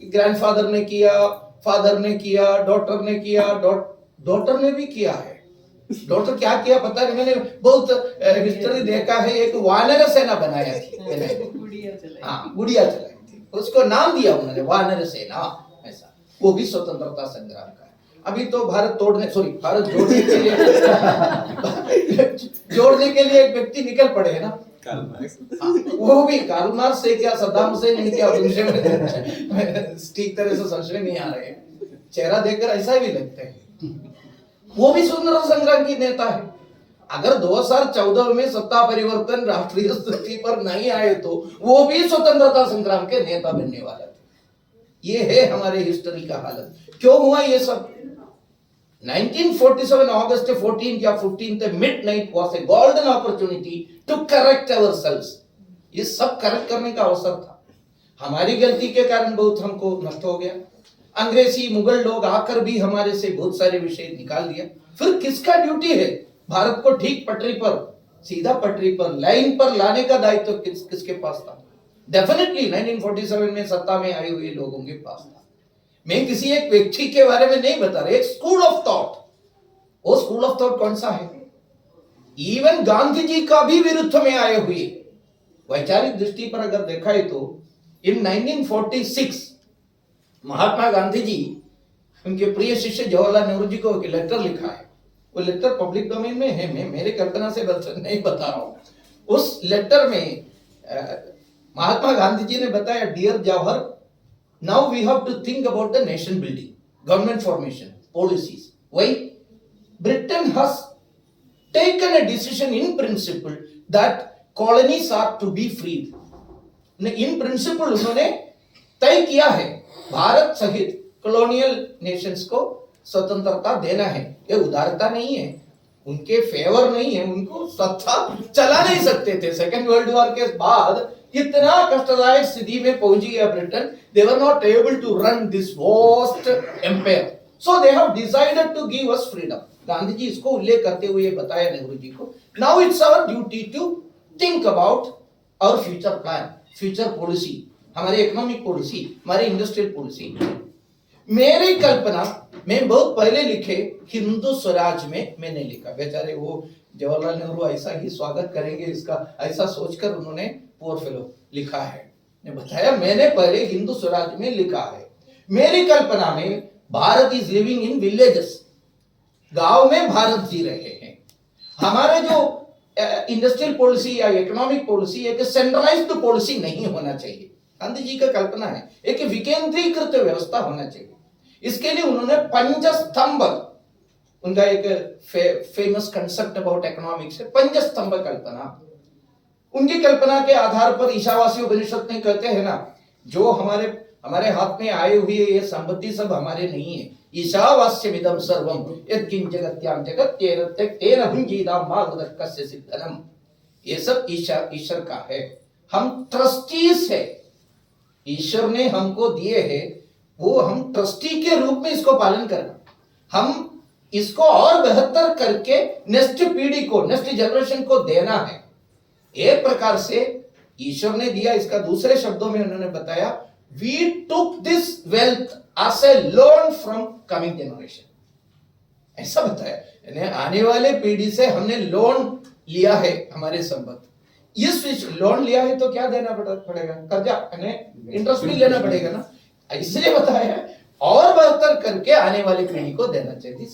ग्रैंडफादर ने किया, फादर ने किया, डॉटर ने किया, डॉटर ने भी किया है। डॉटर क्या किया पता नहीं, मैंने बहुत हिस्ट्री देखा है, एक वानर सेना बनाया थी, गुड़िया चलाई थी, उसको नाम दिया उन्होंने वानर सेना, ऐसा। वो भी स्वतंत्रता संग्राम का है। अभी तो भारत जोड़ने के लिए जोड़ने के लिए एक व्यक्ति निकल पड़े है ना, वो भी कार्ल मार्क्स से क्या, सद्दाम से नहीं क्या, ठीक तरह से संशय नहीं आ रहे, चेहरा देखकर ऐसा भी लगता है। वो भी स्वतंत्रता संग्राम की नेता है। अगर 2014 में सत्ता परिवर्तन राष्ट्रीय स्थिति पर नहीं आए तो वो भी स्वतंत्रता संग्राम के नेता बनने वाले थे। ये है हमारे हिस्ट्री का हालत। क्यों हुआ ये सब? 1947 August 14 या 15 midnight was a golden opportunity to correct ourselves. ये सब करेक्ट करने का अवसर था। हमारी गलती के कारण बहुत हमको नष्ट हो गया। अंग्रेजी मुगल लोग आकर भी हमारे से बहुत सारे विषय निकाल दिया। फिर किसका ड्यूटी है भारत को ठीक पटरी पर, सीधा पटरी पर, लाइन पर लाने का दायित्व किसके पास था? डेफिनेटली 1947 में सत्ता में आए हुए लोगों के पास था। मैं किसी एक व्यक्ति के बारे में नहीं बता रहा, एक स्कूल ऑफ थॉट। वो स्कूल ऑफ थॉट कौन सा है? इवन गांधी जी का भी विरुद्ध में आए हुए, वैचारिक दृष्टि पर अगर देखा है तो इन 1946 महात्मा गांधी जी उनके प्रिय शिष्य जवाहरलाल नेहरू जी को एक लेटर लिखा है। वो लेटर पब्लिक डोमेन में है, मैं मेरे कल्पना से नहीं बता रहा हूं। उस लेटर में महात्मा गांधी जी ने बताया, dear Jawahar, now we have to think about the nation building, government formation, policies. Why? Britain has taken a decision in principle that colonies are to be freed. In principle उन्होंने तय किया है भारत सहित कॉलोनियल नेशंस को स्वतंत्रता देना है। ये उदारता नहीं है, उनके फेवर नहीं है, उनको सत्ता चला नहीं सकते थे। सेकेंड वर्ल्ड वॉर के बाद इतना कष्टदायक स्थिति में पहुंची गया Britain, they were not able to run this vast empire, so they have decided to give us freedom. Gandhi ji इसको उल्लेख करते हुए बताया नेहरू जी को, now it's our duty to think about our future plan, future policy, हमारी इकोनॉमिक पॉलिसी, हमारी industrial policy. मेरी कल्पना मैं बहुत पहले लिखे हिंदू स्वराज में मैंने लिखा, बेचारे वो जवाहरलाल नेहरू ऐसा ही स्वागत करेंगे इसका, ऐसा सोचकर उन्होंने पुअर फेलो लिखा है। ने बताया मैंने पहले हिंदू स्वराज में लिखा है। मेरी कल्पना में Bharat is living in villages, गांव में भारत जी रहे हैं। हमारे जो इंडस्ट्रियल पॉलिसी या इकोनॉमिक पॉलिसी एक सेंट्रलाइज्ड पॉलिसी नहीं होना चाहिए। गांधी जी का कल्पना है एक विकेंद्रीकृत व्यवस्था होना चाहिए। इसके लिए उन्होंने पंचस्तंभ, उनका एक फेमस कंसेप्ट अबाउट इकोनॉमिक्स है, पंचस्तंभ कल्पना। उनकी कल्पना के आधार पर ईशावासी उपनिषद में कहते हैं ना, जो हमारे हाथ में आए हुए ये संपत्ति सब हमारे नहीं है। ईशावास्यमिदं सर्वं यत्किंच जगत्यां जगत् तेन भुंजीदाम मा गुदकस्य सिद्धनम। ये सब ईश्वर का है, हम ट्रस्टीज है। ईश्वर ने हमको दिए हैं, वो हम ट्रस्टी के रूप में इसको पालन करना, हम इसको और बेहतर करके नेक्स्ट पीढ़ी को, नेक्स्ट जनरेशन को देना है। एक प्रकार से ईश्वर ने दिया, इसका दूसरे शब्दों में उन्होंने बताया, we took this wealth as a loan from coming generation. ऐसा बताया, यानी आने वाले पीढ़ी से हमने लोन लिया है हमारे संपत्ति। इस लोन लिया है तो क्या देना पड़ेगा? कर्जा, इंटरेस्ट भी लेना पड़ेगा ना। इसलिए बताया और बेहतर करके आने वाली पीढ़ी को देना चाहिए।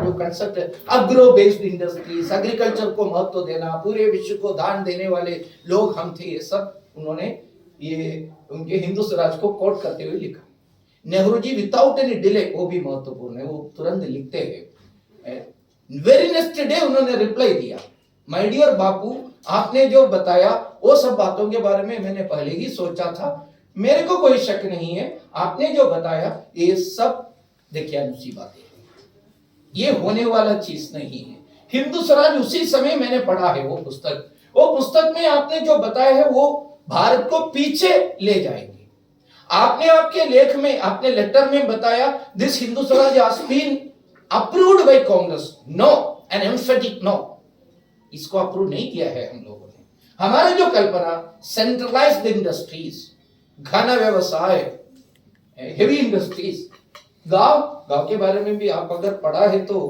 जो कंसेप्ट है अग्रो बेस्ड इंडस्ट्रीज, एग्रीकल्चर को महत्व देना, पूरे विश्व को दान देने वाले लोग हम थे, ये सब उन्होंने ये उनके हिंदू स्वराज को कोट करते हुए लिखा। Nehru ji without any delay, वो भी महत्वपूर्ण है, वो तुरंत लिखते हैं। वेरी नेक्स्ट डे उन्होंने रिप्लाई दिया, माय डियर बापू, आपने जो बताया वो सब बातों के बारे में मैंने पहले ही सोचा था, मेरे को कोई शक नहीं है, आपने जो बताया ये सब देखिए अनुसी बातें हैं, ये होने वाला चीज नहीं है। हिंदू स्वराज उसी समय मैंने पढ़ा है वो पुस्तक में आपने जो बताया है वो भारत को पीछे ले जाएंगे। आपने आपके लेख में, आपने लेटर में बताया, this Hindu Swaraj has been approved by Congress. No, an emphatic no, इसको अप्रूव नहीं किया है हम लोगों ने। हमारी जो कल्पना सेंट्रलाइज्ड इंडस्ट्रीज, घन व्यवसाय, हेवी इंडस्ट्रीज, गांव के बारे में भी आप अगर पढ़ा है तो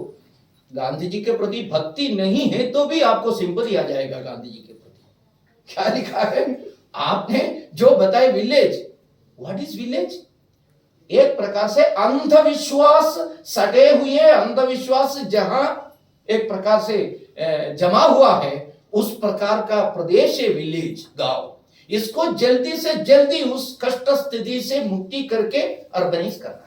गांधी जी के प्रति भक्ति नहीं है तो भी आपको सिंपैथी आ जाएगा गांधी जी के प्रति। क्या लिखा है आपने जो बताए, विलेज, व्हाट इज विलेज? एक प्रकार से अंधविश्वास सटे हुए अंधविश्वास जहां एक प्रकार से जमा हुआ है, उस प्रकार का प्रदेश है विलेज, गांव। इसको जल्दी से जल्दी उस कष्ट स्थिति से मुक्ति करके अर्बनाइज करना है।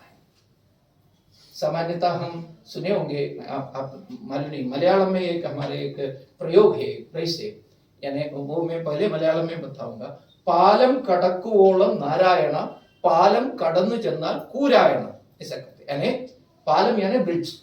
सामान्यतः हम सुने होंगे, आप मालूम नहीं, मलयालम में एक हमारे एक प्रयोग है, प्रेस है, यानी वो मैं पहले मलयालम में बताऊंगा। पालम कड़क्कुवोളം नारायण, पालम कड़न्नु चेन्नाल कूरायण, ऐसा कहते हैं। यानी पालम यानी ब्रिज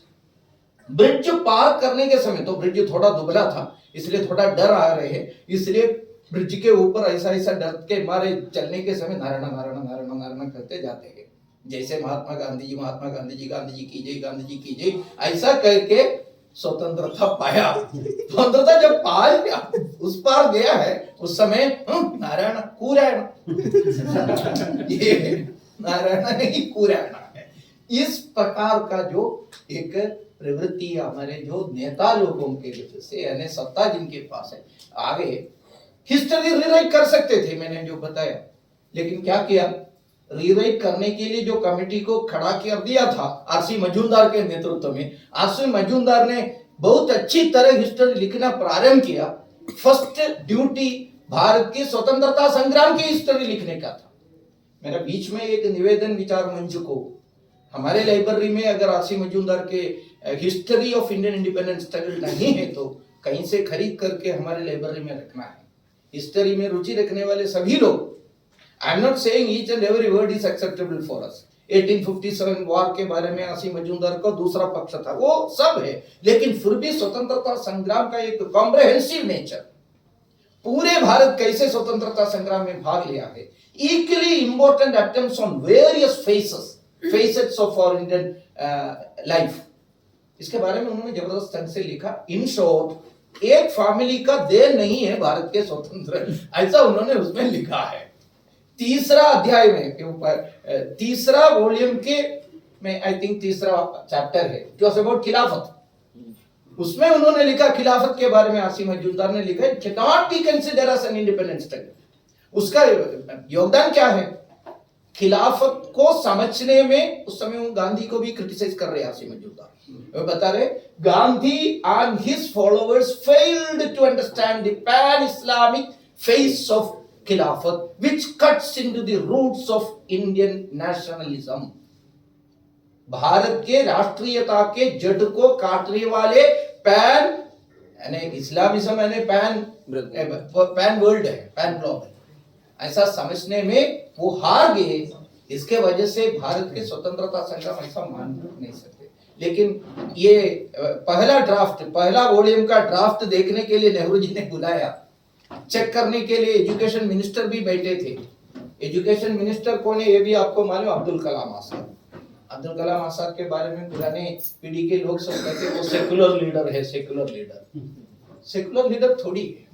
पार करने के समय, तो ब्रिज थोड़ा दुबला था इसलिए थोड़ा डर आ रहे हैं, इसलिए ब्रिज के ऊपर ऐसा डर के मारे चलने के समय नारायण नारायण नारायण नारायण करते जाते हैं। जैसे महात्मा गांधी जी गांधी जी कीजिए ऐसा करके स्वतंत्रता पाया। स्वतंत्रता जब पाया उस पार गया है, उस समय नारायण कुरायण ये नारायण नहीं कुरायण है। इस प्रकार का जो एक प्रवृत्ति हमारे जो नेता लोगों के वजह से, यानी सत्ता जिनके पास है, आगे हिस्ट्री रीराइट कर सकते थे, मैंने जो बताया, लेकिन क्या किया, रीराइट करने के लिए जो कमेटी को खड़ा कर दिया था आरसी मजूमदार के नेतृत्व में, आरसी मजूमदार ने बहुत अच्छी तरह हिस्ट्री लिखना प्रारंभ किया। फर्स्ट ड्यूटी भारत के स्वतंत्रता संग्राम की हिस्ट्री लिखने का था। मेरा बीच में एक निवेदन विचार मंच को, हमारे लाइब्रेरी में अगर आरसी मजूमदार के history of Indian independence struggle नहीं है तो कहीं से खरीद करके हमारे लाइब्रेरी में रखना है। हिस्ट्री में रुचि रखने वाले सभी लोग, I am not saying each and every word is acceptable for us. 1857 war के बारे में आरसी मजूमदार का दूसरा पक्ष था, वो सब है, लेकिन फिर भी स्वतंत्रता संग्राम का एक कॉम्प्रिहेंसिव नेचर, पूरे भारत कैसे स्वतंत्रता संग्राम में भाग लिया है, equally important attempts on various facets of our Indian life, इसके बारे में उन्होंने जबरदस्त ढंग से लिखा। इन शॉर्ट, एक फैमिली का देन नहीं है भारत के स्वतंत्र, ऐसा उन्होंने उसमें लिखा है। तीसरा अध्याय में के ऊपर, तीसरा वॉल्यूम के में आई थिंक तीसरा चैप्टर है जो अबाउट खिलाफत, उसमें उन्होंने लिखा खिलाफत के बारे में, आरसी मजूमदार ने लिखा है not be consider as an independent state. उसका योगदान क्या है खिलाफत को समझने में? उस समय वो गांधी को भी क्रिटिसाइज कर रहे आरसी मजूमदार, वो बता रहे Gandhi and his followers failed to understand the pan Islamic face of Khilafat which cuts into the roots of Indian nationalism। Bharat के राष्ट्रीयता के जड़ को काटने वाले पैन, यानी इस्लामिज्म यानी पैन वर्ल्ड है, पैन ग्लोबल, ऐसा समझने में वो हार गए। इसके वजह से भारत के स्वतंत्रता संग्राम ऐसा मान नहीं सकते। लेकिन ये पहला ड्राफ्ट, पहला वॉल्यूम का ड्राफ्ट देखने के लिए नेहरू जी ने बुलाया, चेक करने के लिए एजुकेशन मिनिस्टर भी बैठे थे। एजुकेशन मिनिस्टर कौन है ये भी आपको मालूम, अब्दुल कलाम आजाद। अब्दुल कलाम आजाद के बारे में पुराने पीढ़ी के लोग सब कहते हैं वो सेकुलर लीडर है, सेकुलर लीडर। सेकुलर लीडर थोड़ी है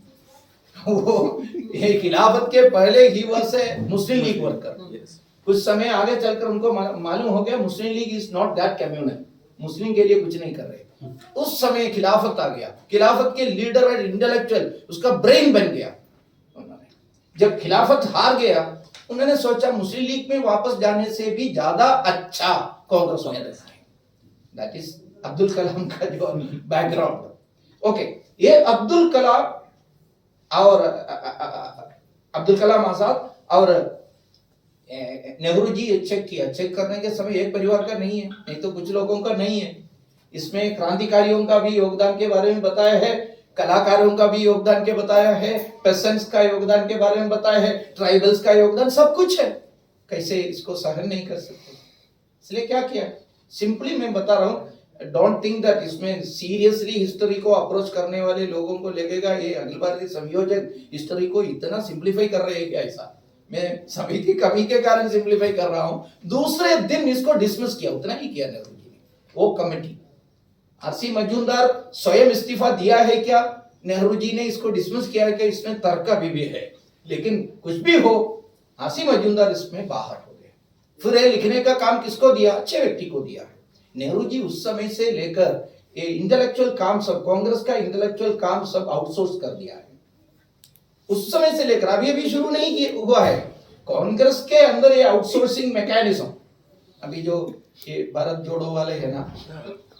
वो, ये खिलाफत के पहले ही वर्ष है मुस्लिम लीग वर्कर। कुछ समय आगे चलकर उनको मालूम हो गया Muslim League is not that communal, मुस्लिम के लिए कुछ नहीं कर रहे। उस समय खिलाफत आ गया, खिलाफत के लीडर और इंटेलेक्चुअल उसका ब्रेन बन गया। उन्होंने जब खिलाफत हार गया, उन्होंने सोचा मुस्लिम लीग में वापस जाने से भी ज्यादा अच्छा कांग्रेस में रहना है। दैट इज अब्दुल कलाम का जो बैकग्राउंड। ओके, ये अब्दुल कलाम और अब्दुल कलाम आजाद और नेहरू जी चेक किया। चेक करने के समय एक परिवार का नहीं है, नहीं तो कुछ लोगों का नहीं है। इसमें क्रांतिकारियों का भी योगदान के बारे में बताया है, कलाकारों का भी योगदान के बताया है, पेसेंट्स का योगदान के बारे में बताया है, ट्राइबल्स का योगदान, सब कुछ है। कैसे इसको सहन नहीं कर सकते? इसलिए क्या किया, सिंपली मैं बता रहा हूँ, डोंट थिंक दैट इसमें सीरियसली हिस्ट्री को अप्रोच करने वाले लोगों को लगेगा ये अखिल भारतीय संयोजक हिस्ट्री को इतना सिंप्लीफाई कर रहे हैं क्या। ऐसा मैं समय की कमी के कारण सिंप्लीफाई कर रहा हूँ। दूसरे दिन इसको डिसमिस किया, उतना ही किया नेहरू जी ने। वो कमेटी, आरसी मजूमदार स्वयं इस्तीफा दिया है क्या, नेहरू जी ने इसको डिसमिस किया है क्या, इसमें तर्क भी है। लेकिन कुछ भी हो, आरसी मजूमदार इसमें बाहर हो गए। फिर ये लिखने का काम किसको दिया? अच्छे व्यक्ति को दिया है। नेहरू जी उस समय से लेकर ये इंटेलेक्चुअल काम सब, कांग्रेस का इंटेलेक्चुअल काम सब आउटसोर्स कर दिया है। उस समय से लेकर अभी शुरू नहीं हुआ है कांग्रेस के अंदर ये आउटसोर्सिंग मैकेनिज्म। अभी जो ये भारत जोड़ो वाले है ना,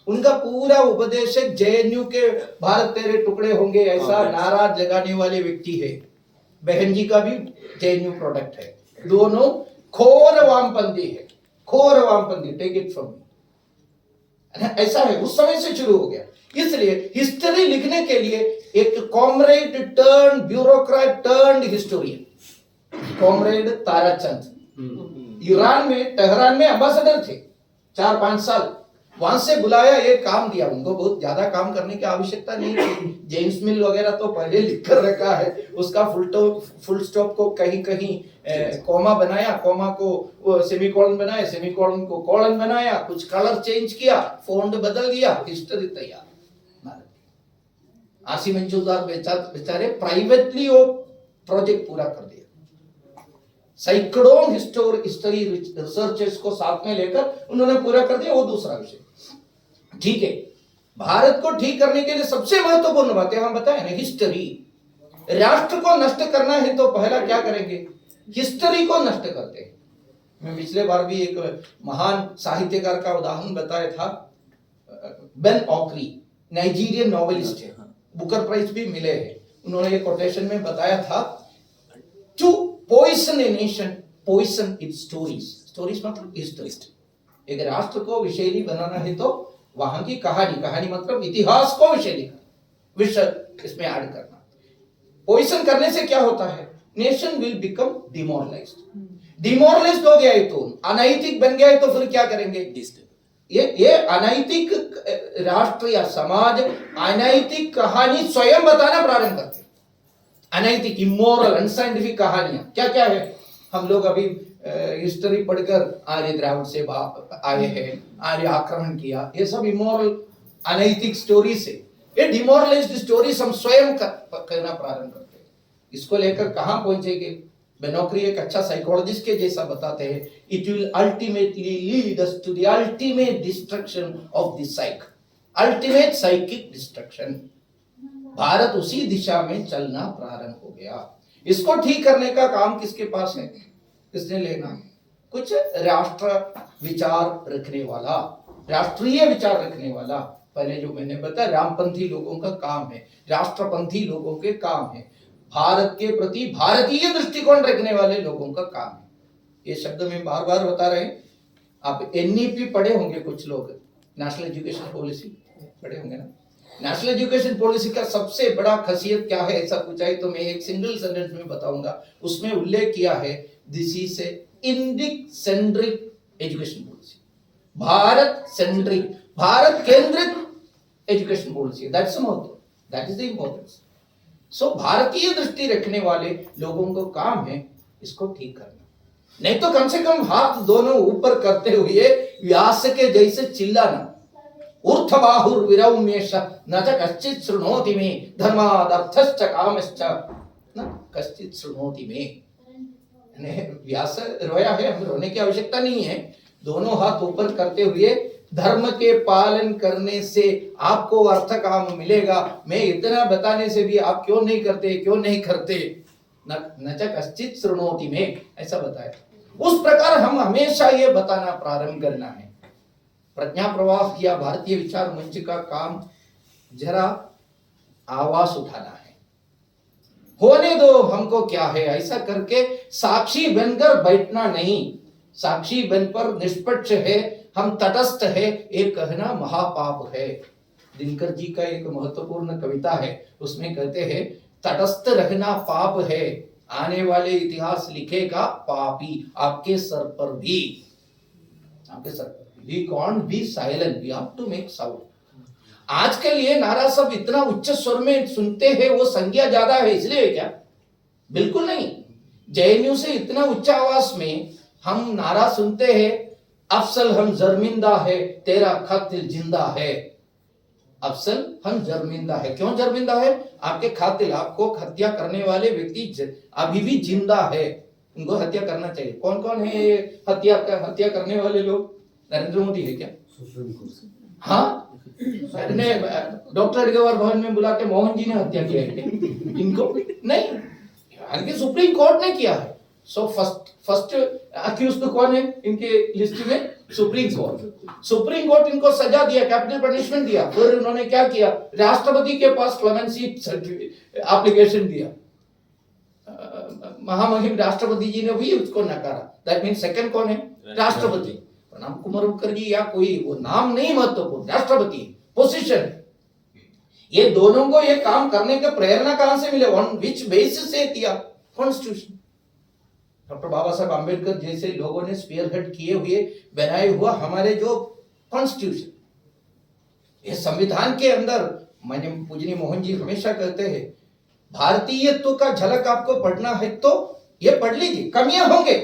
उनका पूरा उपदेशक जेएनयू के भारत तेरे टुकड़े होंगे ऐसा नारा लगाने वाले व्यक्ति है। बहन जी का भी जेएनयू प्रोडक्ट है। दोनों खोर वामपंथी है, खोर वामपंथी, टेक इट फ्रॉम मी। ऐसा है, उस समय से शुरू हो गया। इसलिए हिस्ट्री लिखने के लिए एक comrade turn bureaucrat turn historian, comrade Tarachand Iran में, तेहरान में एम्बेसडर थे 4-5 साल। वहां से बुलाया, ये काम दिया। उनको बहुत ज्यादा काम करने की आवश्यकता नहीं थी। जेम्स मिल वगैरह तो पहले लिख कर रखा है, उसका फुल स्टॉप को कहीं कहीं कॉमा बनाया, कॉमा को सेमीकोलन बनाया, सेमीकोलन को कोलन बनाया, कुछ कलर चेंज किया, फॉन्ट बदल दिया, हिस्ट्री तैयार। आसी मंजूरदार बेचारे प्राइवेटली वो प्रोजेक्ट पूरा कर दिया। सैकड़ों हिस्ट्री रिसर्चर्स को साथ में लेकर उन्होंने पूरा कर दिया, वो दूसरा विषय। ठीक है, भारत को ठीक करने के लिए सबसे महत्वपूर्ण बातें हम बताए ना, हिस्ट्री। राष्ट्र को नष्ट करना है तो पहला क्या करेंगे? हिस्ट्री को नष्ट करते हैं। मैं पिछले बार भी एक महान साहित्यकार का उदाहरण बताया था, बेन ऑकरी, नाइजीरियन नॉवेलिस्ट है, बुकर प्राइज भी मिले हैं। उन्होंने एक कोटेशन में बताया था, to poison a nation, poison its stories. Stories मतलब हिस्ट्री। एक राष्ट्र को विषैली बनाना है तो वहां की कहानी, कहानी मतलब इतिहास को विषैली, विषय इसमें ऐड करना। पॉइजन करने से क्या होता है? Nation will become demoralized. Demoralized हो गया है तो, अनैतिक बन गया है तो फिर क्या करेंगे? ये अनैतिक राष्ट्र या समाज अनैतिक कहानी स्वयं बताना प्रारंभ करते हैं। अनैतिक, इमोरल, अनसाइंटिफिक कहानियां क्या क्या है? हम लोग अभी हिस्ट्री पढ़कर आर्य द्राविड़ से आए हैं, आर्य आक्रमण किया, ये सब इमोरल अनैतिक स्टोरीज है। ये डिमोरलाइज्ड स्टोरीज हम स्वयं कहना प्रारंभ करते हैं। इसको लेकर कहां पहुंचेंगे? बेनोकरी एक अच्छा साइकोलॉजिस्ट के जैसा बताते हैं, it will ultimately lead us to the ultimate destruction of the psyche, ultimate psychic destruction. Bharat उसी दिशा में चलना प्रारंभ हो गया। इसको ठीक करने का काम किसके पास है? किसने लेना? कुछ राष्ट्र विचार रखने वाला, राष्ट्रीय विचार रखने वाला। पहले जो मैंने बताया, रामपंथी लोगों का काम है, राष्ट्रपंथी लोगों के काम है, भारत के प्रति भारतीय दृष्टिकोण रखने वाले लोगों का काम है। ये शब्द मैं बार बार बता रहे हैं। आप एनईपी पढ़े होंगे, कुछ लोग नेशनल एजुकेशन पॉलिसी पढ़े होंगे ना। नेशनल एजुकेशन पॉलिसी का सबसे बड़ा खासियत क्या है, ऐसा पूछा है तो मैं एक सिंगल सेंटेंस में बताऊंगा। उसमें उल्लेख किया है, this is a Indic centric education policy, Bharat centric, Bharat केंद्रित education policy. That's motive, that is the importance. So भारतीय दृष्टि रखने वाले लोगों को काम है इसको ठीक करना। नहीं तो कम से कम हाथ दोनों ऊपर करते हुए व्यास के जैसे चिल्लाना, ऊर्ध्वबाहुर्विरौम्येष न च कश्चित् शृणोति मे धर्मादर्थश्च कामश्च न कश्चित् शृणोति मे। व्यास रोया है, हम रोने की आवश्यकता नहीं है। दोनों हाथ ऊपर करते हुए धर्म के पालन करने से आपको अर्थ काम मिलेगा। मैं इतना बताने से भी आप क्यों नहीं करते, क्यों नहीं करते? न च कश्चित् शृणोति मे, ऐसा बताया। उस प्रकार हम हमेशा ये बताना प्रारंभ करना है। प्रज्ञा प्रवाह या भारतीय विचार मंच का काम जरा आवाज उठाना है। होने दो, हमको क्या है, ऐसा करके साक्षी बनकर बैठना नहीं। साक्षी बनकर निष्पक्ष है, हम तटस्थ है, ये कहना महापाप है। दिनकर जी का एक महत्वपूर्ण कविता है, उसमें कहते हैं, तटस्थ रहना पाप है, आने वाले इतिहास लिखेगा पापी आपके सर पर भी, आपके सर पर। We can't be silent, we have to make sound। आजकल ये नारा सब इतना उच्च स्वर में सुनते हैं, वो संज्ञा ज्यादा है इसलिए क्या? बिल्कुल नहीं। जेएनयू से इतना उच्च आवाज में हम नारा सुनते हैं, अफसल हम जर्मिंदा है, तेरा कातिल जिंदा है। अफसल हम जर्मिंदा है, क्यों जर्मिंदा है? आपके कातिल, आपको हत्या करने वाले व्यक्ति अभी भी जिंदा है, उनको हत्या करना चाहिए। कौन कौन है हत्या करने वाले लोग? नरेंद्र मोदी है क्या? हाँ, डॉक्टर अडगेवार भवन में बुला के मोहन जी ने हत्या किया है क्या? इनको नहीं, इनके सुप्रीम कोर्ट ने किया है। सो फर्स्ट अक्यूज्ड कौन है इनके लिस्ट में? Supreme court. सुप्रीम कोर्ट इनको सजा दिया, कैपिटल पनिशमेंट दिया। फिर उन्होंने क्या किया? राष्ट्रपति के पास क्लेमेंसी एप्लीकेशन दिया। महामहिम राष्ट्रपति जी ने भी उसको नकारा। दैट मीन सेकंड कौन है? राष्ट्रपति। प्रणब कुमार मुखर्जी या कोई, वो नाम नहीं महत्वपूर्ण, राष्ट्रपति पोजीशन। ये दोनों को ये काम करने का प्रेरणा कहां से मिले? ऑन विच बेसिस से किया? कॉन्स्टिट्यूशन। डॉक्टर बाबा साहब अम्बेडकर जैसे लोगों ने स्पीयरहेड किए हुए बनाए हुआ हमारे जो कॉन्स्टिट्यूशन, ये संविधान के अंदर मैंने पूजनीय मोहन जी हमेशा कहते हैं भारतीयत्व का झलक आपको पढ़ना है तो ये पढ़ लीजिए, कमियां होंगे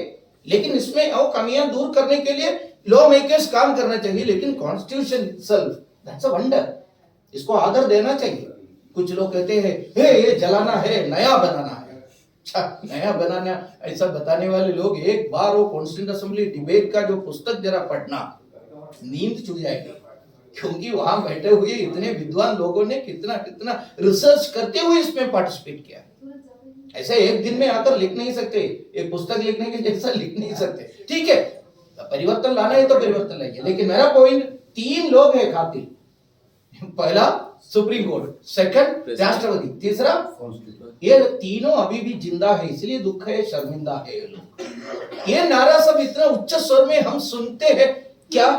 लेकिन इसमें और कमियां दूर करने के लिए लॉ मेकर्स काम करना चाहिए, लेकिन constitution itself that's a wonder, इसको आदर देना चाहिए। कुछ लोग कहते हैं हे ये जलाना है, नया बनाना है। अच्छा, नया बनाना ऐसा बताने वाले लोग एक बार वो कॉन्स्टिट्यूंट असेंबली डिबेट का जो पुस्तक जरा पढ़ना, नींद छूट जाएगी, क्योंकि वहां बैठे हुए इतने विद्वान लोगों ने कितना कितना रिसर्च करते हुए इसमें पार्टिसिपेट किया है। ऐसे एक दिन में आकर लिख नहीं सकते, एक पुस्तक लिखने के जैसा लिख नहीं सकते। ठीक है, परिवर्तन लाना है तो परिवर्तन लाइए, लेकिन मेरा पॉइंट 3 लोग हैं खातिर, पहला सुप्रीम कोर्ट, सेकंड राष्ट्रपति, तीसरा ये तीनों अभी भी जिंदा है, इसलिए दुख है, शर्मिंदा है ये लोग। ये नारा सब इतना उच्च स्वर में हम सुनते हैं, क्या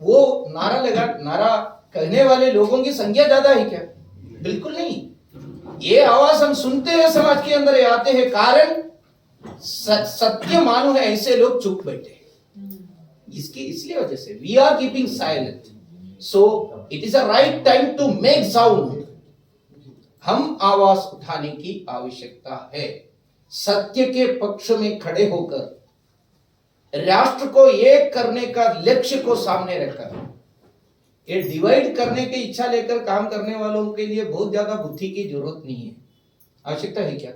वो नारा कहने वाले लोगों की संख्या ज्यादा है क्या? बिल्कुल नहीं। ये आवाज हम सुनते हैं, समाज के अंदर आते हैं, कारण सत्य मानो है ऐसे लोग चुप बैठे हैं। इसकी इसलिए वजह से we are keeping silent, so it is a right time to make sound. हम आवाज उठाने की आवश्यकता है, सत्य के पक्ष में खड़े होकर राष्ट्र को एक करने का लक्ष्य को सामने रखकर। ये डिवाइड करने की इच्छा लेकर काम करने वालों के लिए बहुत ज्यादा बुद्धि की जरूरत नहीं है, आवश्यकता है क्या?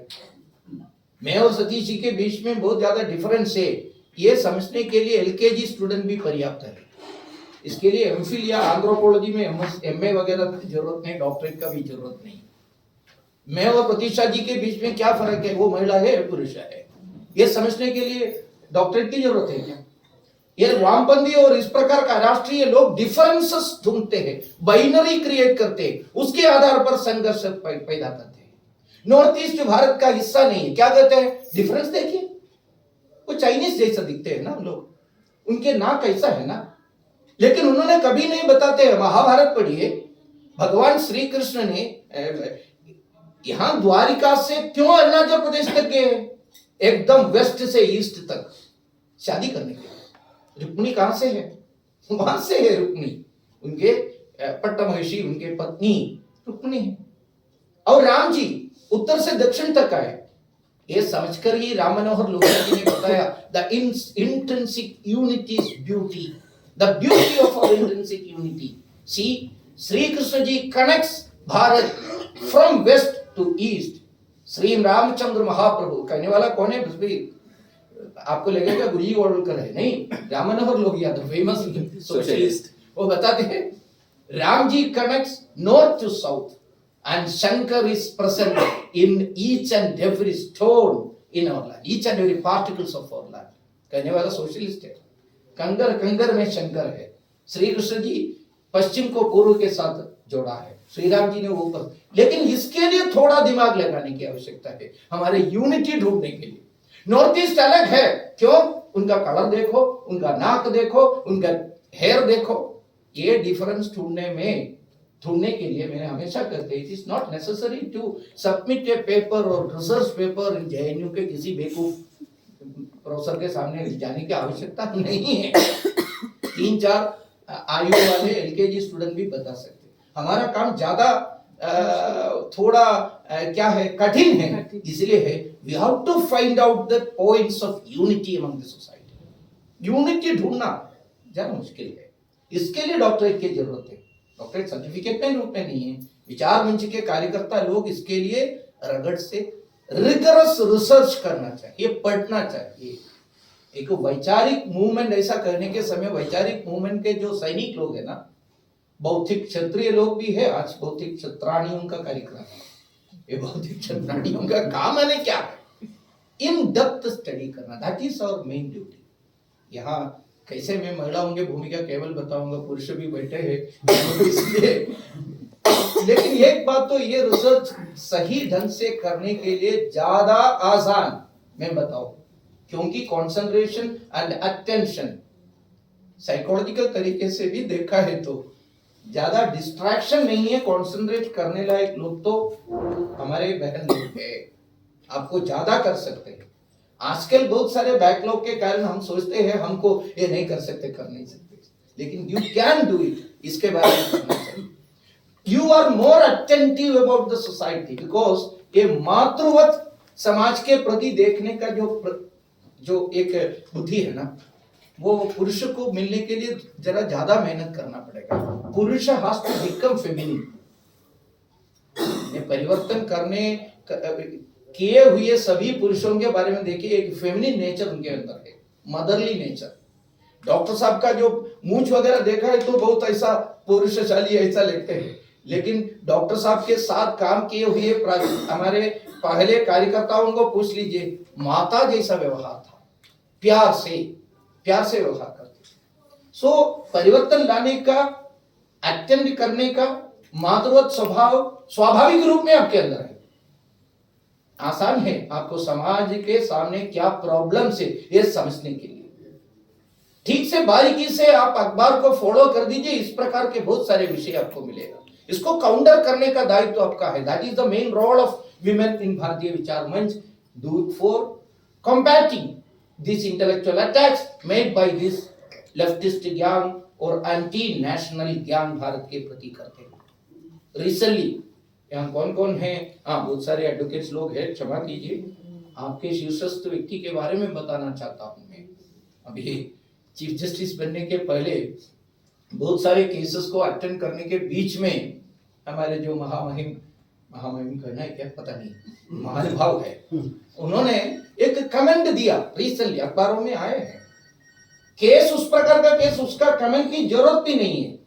मैं और सतीश जी के बीच में बहुत ज्यादा डिफरेंस है, ये समझने के लिए एलकेजी स्टूडेंट भी पर्याप्त है। इसके लिए एमफिल या एंथ्रोपोलॉजी में एमए वगैरह की जरूरत नहीं, डॉक्टरेट का भी जरूरत नहीं। मैं और प्रतीक्षा जी के बीच में क्या फर्क है, वो महिला है पुरुष है, ये समझने के लिए डॉक्टरेट की जरूरत है क्या? ये वामपंथी और इस प्रकार का राष्ट्रीय लोग डिफरेंसेस ढूंढते हैं, बाइनरी क्रिएट करते हैं, उसके आधार पर संघर्ष पैदा करते हैं। नॉर्थ ईस्ट भारत का हिस्सा नहीं है, क्या कहते हैं? डिफरेंस देखिए, वो चाइनीज जैसा दिखते हैं ना लोग, उनके नाक ऐसा है ना, लेकिन उन्होंने कभी नहीं बताते। महाभारत पढ़िए, भगवान श्री कृष्ण ने यहां द्वारिका से क्यों अरुणाचल प्रदेश तक गए, एकदम वेस्ट से ईस्ट तक शादी करने के लिए। रुक्मिणी कहां से है? वहां से है रुक्मिणी, उनके पट्टमहिषी उनके पत्नी रुक्मिणी है। और राम जी उत्तर से दक्षिण तक आए, ये समझकर ही राम मनोहर लोहिया जी ने बताया the intrinsic unity is beauty, the beauty of our intrinsic unity. See, Shri Krishna ji connects Bharat from west to east. Shri Ramchandra Mahaprabhu, कहने वाला कौन है? आपको लगेगा गुरुजी गोलवलकर है, नहीं, Ram Manohar Lohia the famous socialist, वो बताते हैं Ram ji connects north to south and Shankar is present in each and every stone in our land, each and every particles of our land। कहने वाला सोशलिस्ट है, कंगर कंगर में शंकर है। श्री कृष्ण जी पश्चिम को पूर्व के साथ जोड़ा है, श्री राम जी ने वो पर, लेकिन इसके लिए थोड़ा दिमाग लगाने की आवश्यकता है, हमारे यूनिटी ढूंढने के लिए। नॉर्थ ईस्ट अलग है, क्यों? उनका कलर देखो, उनका नाक देखो, उनका हेयर देखो, ये डिफरेंस ढूंढने के लिए मैंने हमेशा कहते हैं, it is not necessary to submit a paper और रिसर्च पेपर इन जेएनयू के किसी बेवकूफ प्रोफेसर के सामने जाने की आवश्यकता नहीं है। 3-4 आयु वाले एलकेजी स्टूडेंट भी बता सकते। हमारा काम ज्यादा थोड़ा क्या है, कठिन है, इसलिए है we have to find out the points of unity among the society. Unity ढूंढना ज्यादा मुश्किल है, इसके लिए डॉक्टरेट की जरूरत है। डॉक्टरेट सर्टिफिकेट में रूप में नहीं है। विचार मंच के कार्यकर्ता लोग इसके लिए रगड़ से रिगरस रिसर्च करना चाहिए, पढ़ना चाहिए। एक वैचारिक मूवमेंट ऐसा करने के समय वैचारिक मूवमेंट के जो सैनिक लोग हैं ना, बौद्धिक क्षत्रिय लोग भी है, आज बौद्धिक क्षत्राणियों का कार्यक्रम है। ये बौद्धिक क्षत्राणियों का काम है क्या? इन डेप्थ स्टडी करना, that is our main duty. यहाँ कैसे मैं महिलाओं की भूमिका केवल बताऊंगा, पुरुष भी बैठे हैं इसलिए, लेकिन एक बात तो ये रिसर्च सही ढंग से करने के लिए ज्यादा आसान मैं बताऊं, क्योंकि कंसंट्रेशन एंड अटेंशन साइकोलॉजिकल तरीके से भी देखा है तो ज्यादा डिस्ट्रैक्शन नहीं है। कंसंट्रेट करने लायक लोग तो हमारे बहन लोग हैं, आपको ज्यादा कर सकते हैं। आजकल बहुत सारे बैकलॉग के कारण हम सोचते हैं हमको ये नहीं कर सकते, कर नहीं सकते, लेकिन यू कैन डू इट, इसके बारे में करना चाहिए। you are more attentive about the society because ये मातृवत समाज के प्रति देखने का जो एक बुद्धि है ना, वो पुरुष को मिलने के लिए जरा ज्यादा मेहनत करना पड़ेगा। पुरुष has to become feminine। ये परिवर्तन करने किए हुए सभी पुरुषों के बारे में देखिए, एक फेमिनिन नेचर उनके अंदर है, मदरली नेचर। डॉक्टर साहब का जो मूंछ वगैरह देखा है तो बहुत ऐसा पुरुषशाली ऐसा लगते हैं, लेकिन डॉक्टर साहब के साथ काम किए हुए हमारे पहले कार्यकर्ताओं को पूछ लीजिए, माता जैसा व्यवहार था, प्यार से व्यवहार करते। सो परिवर्तन लाने का, अटेंड करने का मातृवत स्वभाव स्वाभाविक रूप में आपके अंदर है। आसान है आपको समाज के सामने क्या प्रॉब्लम है ये समझने के लिए। ठीक से बारीकी से आप अखबार को फॉलो कर दीजिए, इस प्रकार के बहुत सारे विषय आपको मिलेगा। इसको काउंटर करने का दायित्व तो आपका है। That is the main role of women in Bharatiya Vichar Manch, do for combating this intellectual attacks made by this leftist gang और एंटी नेशनल गैंग भारत के प्रति करते हैं। रिसेंटली यहाँ कौन कौन है? हाँ, बहुत सारे एडवोकेट्स लोग हैं, क्षमा कीजिए। आपके शीर्षस्थ व्यक्ति के बारे में बताना चाहता हूँ मैं। अभी चीफ जस्टिस बनने के पहले बहुत सारे केसेस को अटेंड करने के बीच में हमारे जो महामहिम कहना है क्या पता नहीं, महानुभाव है, उन्होंने एक कमेंट दिया, रिसेंटली अखबारों में आए हैं। केस उस प्रकार का केस, उसका कमेंट की जरूरत भी नहीं है,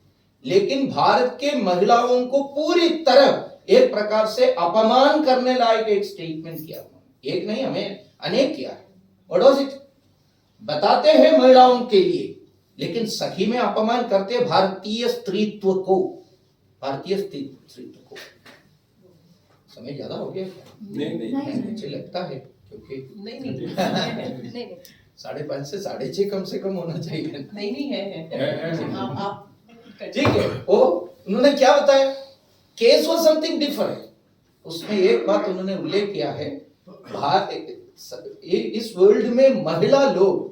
लेकिन भारत के महिलाओं को पूरी तरह एक प्रकार से अपमान करने लायक एक स्टेटमेंट किया। एक नहीं, हमें अनेक किया है। What was it? बताते हैं महिलाओं के लिए, लेकिन सखी में अपमान करते भारतीय स्त्रीत्व को। समय ज्यादा हो गया क्या? नहीं, मुझे लगता है क्योंकि नहीं 5:30 से 6:30 कम से कम होना चाहिए। नहीं है। ठीक है। वो उन्होंने क्या बताया? Case was something different. उसमें एक बात उन्होंने उल्लेख किया है, इस वर्ल्ड में महिला लोग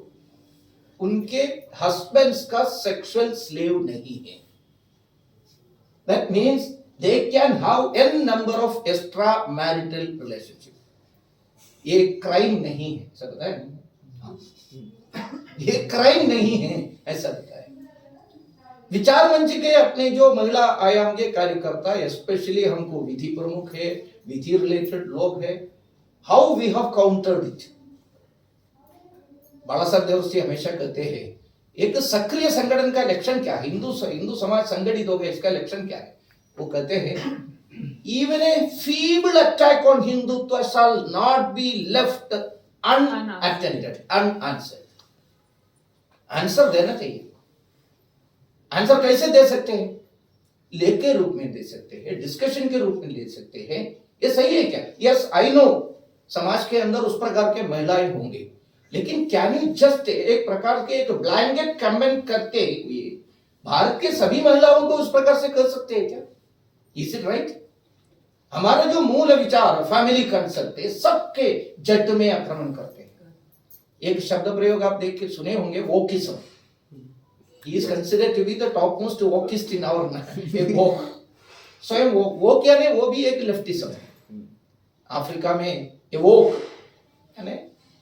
उनके हस्बैंड्स का सेक्सुअल स्लेव नहीं है। That means they can have n number of extra marital relationship. ये क्राइम नहीं है, ऐसा बताया। ये क्राइम नहीं है, ऐसा बताया। विचार मंच के अपने जो महिला आयाम के कार्यकर्ता, स्पेशली हमको विधि प्रमुख है, विधि रिलेटेड लोग है, how we have countered it. Bala Sahab Devsi हमेशा कहते हैं, एक सक्रिय संगठन का लक्षण क्या है? हिंदू समाज संगठित हो गया, इसका लक्षण क्या है? वो कहते हैं, even a feeble attack on Hindutva shall not be left unattended, unanswered। Answer देना चाहिए। आंसर कैसे दे सकते हैं? लेके रूप में दे सकते हैं, डिस्कशन के रूप में ले सकते हैं। ये सही है क्या? यस, आई नो समाज के अंदर उस प्रकार के महिलाएं होंगे, लेकिन कैन यू जस्ट एक प्रकार के एक ब्लैंकेट कमेंट करते हुए भारत के सभी महिलाओं को उस प्रकार से कर सकते हैं क्या? Is it right? हमारा जो मूल विचार फैमिली कंसेप्ट है, सबके जट में आक्रमण करते हैं। एक शब्द प्रयोग आप देख के सुने होंगे, wokeism. He is considered to be the topmost wokist in our woke। स्वयं वो क्या नहीं, वो भी एक लेफ्टिज्म है। अफ्रीका में ये वोक यानी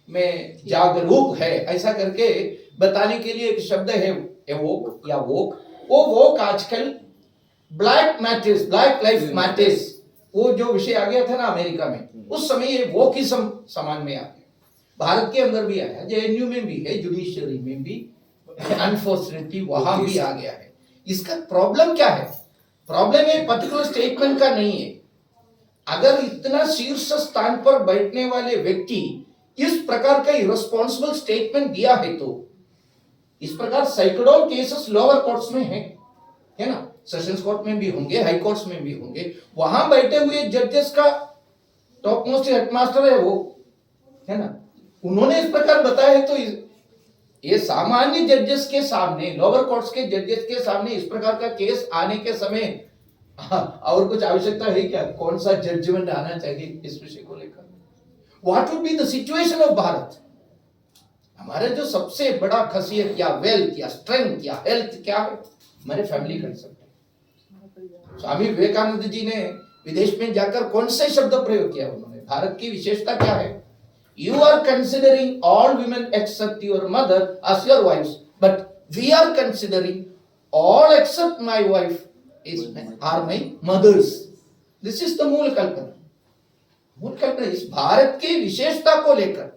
में जागरूक है, ऐसा करके बताने के लिए एक शब्द है एवोक या वोक। वो वोक आजकल black matters, black life matters, वो जो विषय आ गया था ना अमेरिका में, उस समय ये वोकिज्म समाज में आ गया। भारत के अंदर भी आया, जेएनयू में भी है, जुडिशियरी में भी अनफॉर्चुनेटली वहां भी आ गया है। इसका प्रॉब्लम क्या है? प्रॉब्लम एक पर्टिकुलर स्टेटमेंट का नहीं है। अगर इतना शीर्ष स्थान पर बैठने वाले व्यक्ति इस प्रकार का इररिस्पांसिबल स्टेटमेंट दिया है, तो इस प्रकार सैकड़ों केसेस लोअर कोर्ट्स में है ना, सेशंस कोर्ट में भी होंगे, हाई कोर्ट्स में भी होंगे। वहां बैठे हुए जजेस का टॉप मोस्ट हेडमास्टर है वो, है ना, उन्होंने इस प्रकार बताया है, तो ये सामान्य जजेस के सामने, लोअर कोर्ट्स के जजेस के सामने इस प्रकार का केस आने के समय और कुछ आवश्यकता है क्या? कौन सा जजमेंट आना चाहिए इस विषय को लेकर? What would be the situation of Bharat? हमारा जो सबसे बड़ा खासियत या वेल्थ या स्ट्रेंथ या हेल्थ क्या है? हमारे फैमिली कंसेप्ट है। स्वामी विवेकानंद जी ने विदेश में जाकर कौन से शब्द प्रयोग किया उन्होंने? भारत की विशेषता क्या है? You are considering all women except your mother as your wives, but we are considering all except my wife are my mothers. This is the मूल कल्पना। मूल कल्पना इस भारत की विशेषता को लेकर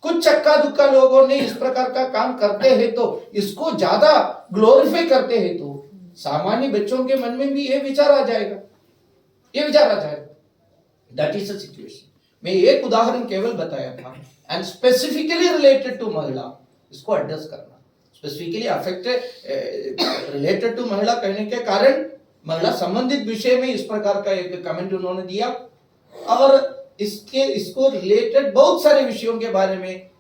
कुछ चक्का दुक्का लोगों ने इस प्रकार का काम करते हैं तो इसको ज्यादा ग्लोरीफाई करते हैं तो सामान्य बच्चों के मन में भी ये विचार आ जाएगा, ये विचार आ जाएगा। That is the situation. मैं एक उदाहरण केवल बताया था एंड स्पेसिफिकली रिलेटेड टू महिला, इसको एड्रेस करना, स्पेसिफिकली अफेक्टेड रिलेटेड टू महिला कहने के कारण महिला संबंधित विषय में इस प्रकार का एक कमेंट उन्होंने दिया और इसको रिलेटेड बहुत सारे विषयों के बारे में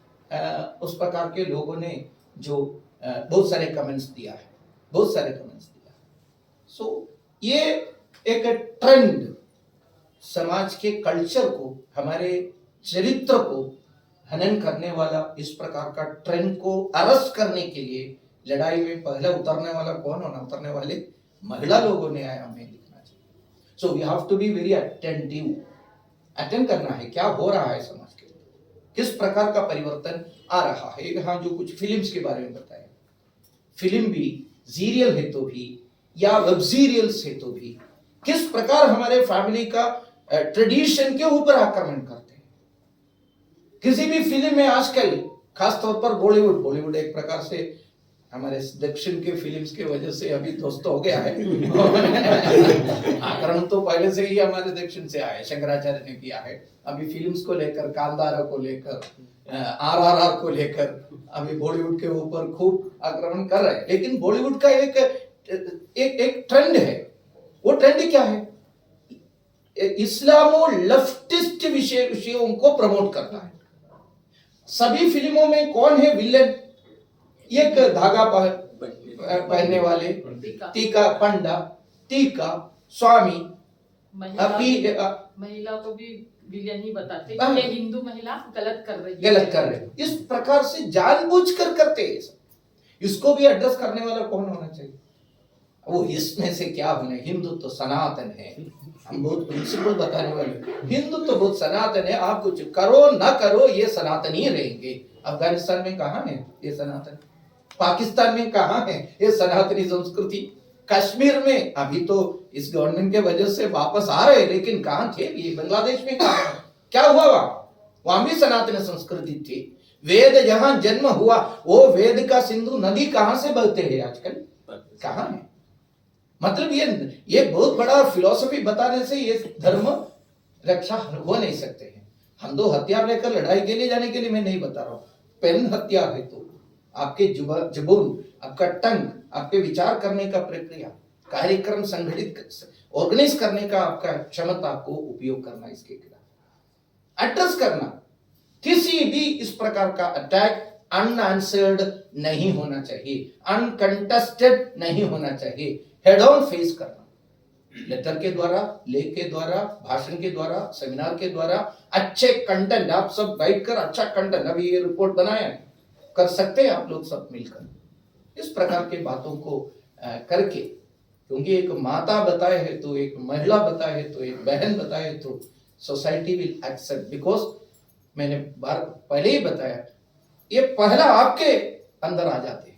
उस प्रकार के लोगों ने जो बहुत सारे कमेंट्स दिया है, बहुत सारे कमेंट्स दिया। सो ये एक ट्रेंड समाज के कल्चर को, हमारे चरित्र को हनन करने वाला इस प्रकार का ट्रेंड को अरेस्ट करने के लिए लड़ाई में पहले उतरने वाला कौन होना? उतरने वाले महिला लोगों ने आया हमें लिखना चाहिए। So we have to be very attentive, attend करना है क्या हो रहा है समाज के, किस प्रकार का परिवर्तन आ रहा है। यहाँ जो कुछ फिल्म्स के बारे में बताया, फिल्म भी सीरियल है तो भी या वेब सीरियल्स है तो भी किस प्रकार हमारे फैमिली का ट्रेडिशन के ऊपर आक्रमण करते हैं। किसी भी फिल्म में आजकल खासतौर पर बॉलीवुड एक प्रकार से हमारे दक्षिण के फिल्म्स के वजह से अभी दोस्त हो गया है आक्रमण तो पहले से ही हमारे दक्षिण से आए, शंकराचार्य ने किया है। अभी फिल्म्स को लेकर, कांतारा को लेकर, RRR को लेकर अभी बॉलीवुड के ऊपर खूब आक्रमण कर रहे हैं। लेकिन बॉलीवुड का एक ट्रेंड है। वो ट्रेंड क्या है? इस्लामो लेफ्टिस्ट विषयों को प्रमोट करता है। सभी फिल्मों में कौन है विलेन? एक धागा पहनने वाले, टीका, पंडा, टीका, स्वामी, महिला को भी विलेन ही बताते हैं कि हिंदू महिला गलत कर रही है। इस प्रकार से जानबूझकर करते हैं। इसको भी एड्रेस करने वाला कौन होना चाहिए? वो इसमें से क्या होने? हिंदू तो सनातन है, हम बहुत प्रिंसिपल बताने वाले। हिंदू तो बहुत सनातन है, आप कुछ करो ना करो ये सनातन ही रहेंगे। अफगानिस्तान में कहाँ है ये सनातन? पाकिस्तान में कहाँ है ये सनातनी संस्कृति? कश्मीर में अभी तो इस गवर्नमेंट के वजह से वापस आ रहे, लेकिन कहाँ थे ये? बांग्लादेश में कहाँ? क्या हुआ वहां भी सनातन संस्कृति थी। वेद जहां जन्म हुआ वो वेद का सिंधु नदी कहां से बहते हैं आजकल? कहां है? मतलब ये बहुत बड़ा फिलॉसफी बताने से ये धर्म रक्षा हो नहीं सकते हैं। हम दो हथियार लेकर लड़ाई के लिए जाने के लिए मैं नहीं बता रहा हूं। पेन हथियार है तो आपके जुबान, आपका टंग, आपके विचार करने का प्रक्रिया, कार्यक्रम संगठित ऑर्गेनाइज करने का आपका क्षमता को उपयोग करना, इसके खिलाफ एड्रेस करना। किसी भी इस प्रकार का अटैक अनआंसर्ड नहीं होना चाहिए, अनकंटेस्टेड नहीं होना चाहिए, हेड ऑन फेस करना। लेटर के द्वारा, लेख के द्वारा, भाषण के द्वारा, सेमिनार के द्वारा, अच्छे कंटेंट, आप सब बैठकर अच्छा कंटेंट, अभी ये रिपोर्ट बनाया है, कर सकते हैं आप लोग सब मिलकर इस प्रकार के बातों को करके। क्योंकि एक माता बताए है तो, एक महिला बताए है तो, एक बहन बताए तो सोसाइटी विल एक्सेप्ट, बिकॉज मैंने पहले ही बताया ये पहला आपके अंदर आ जाते हैं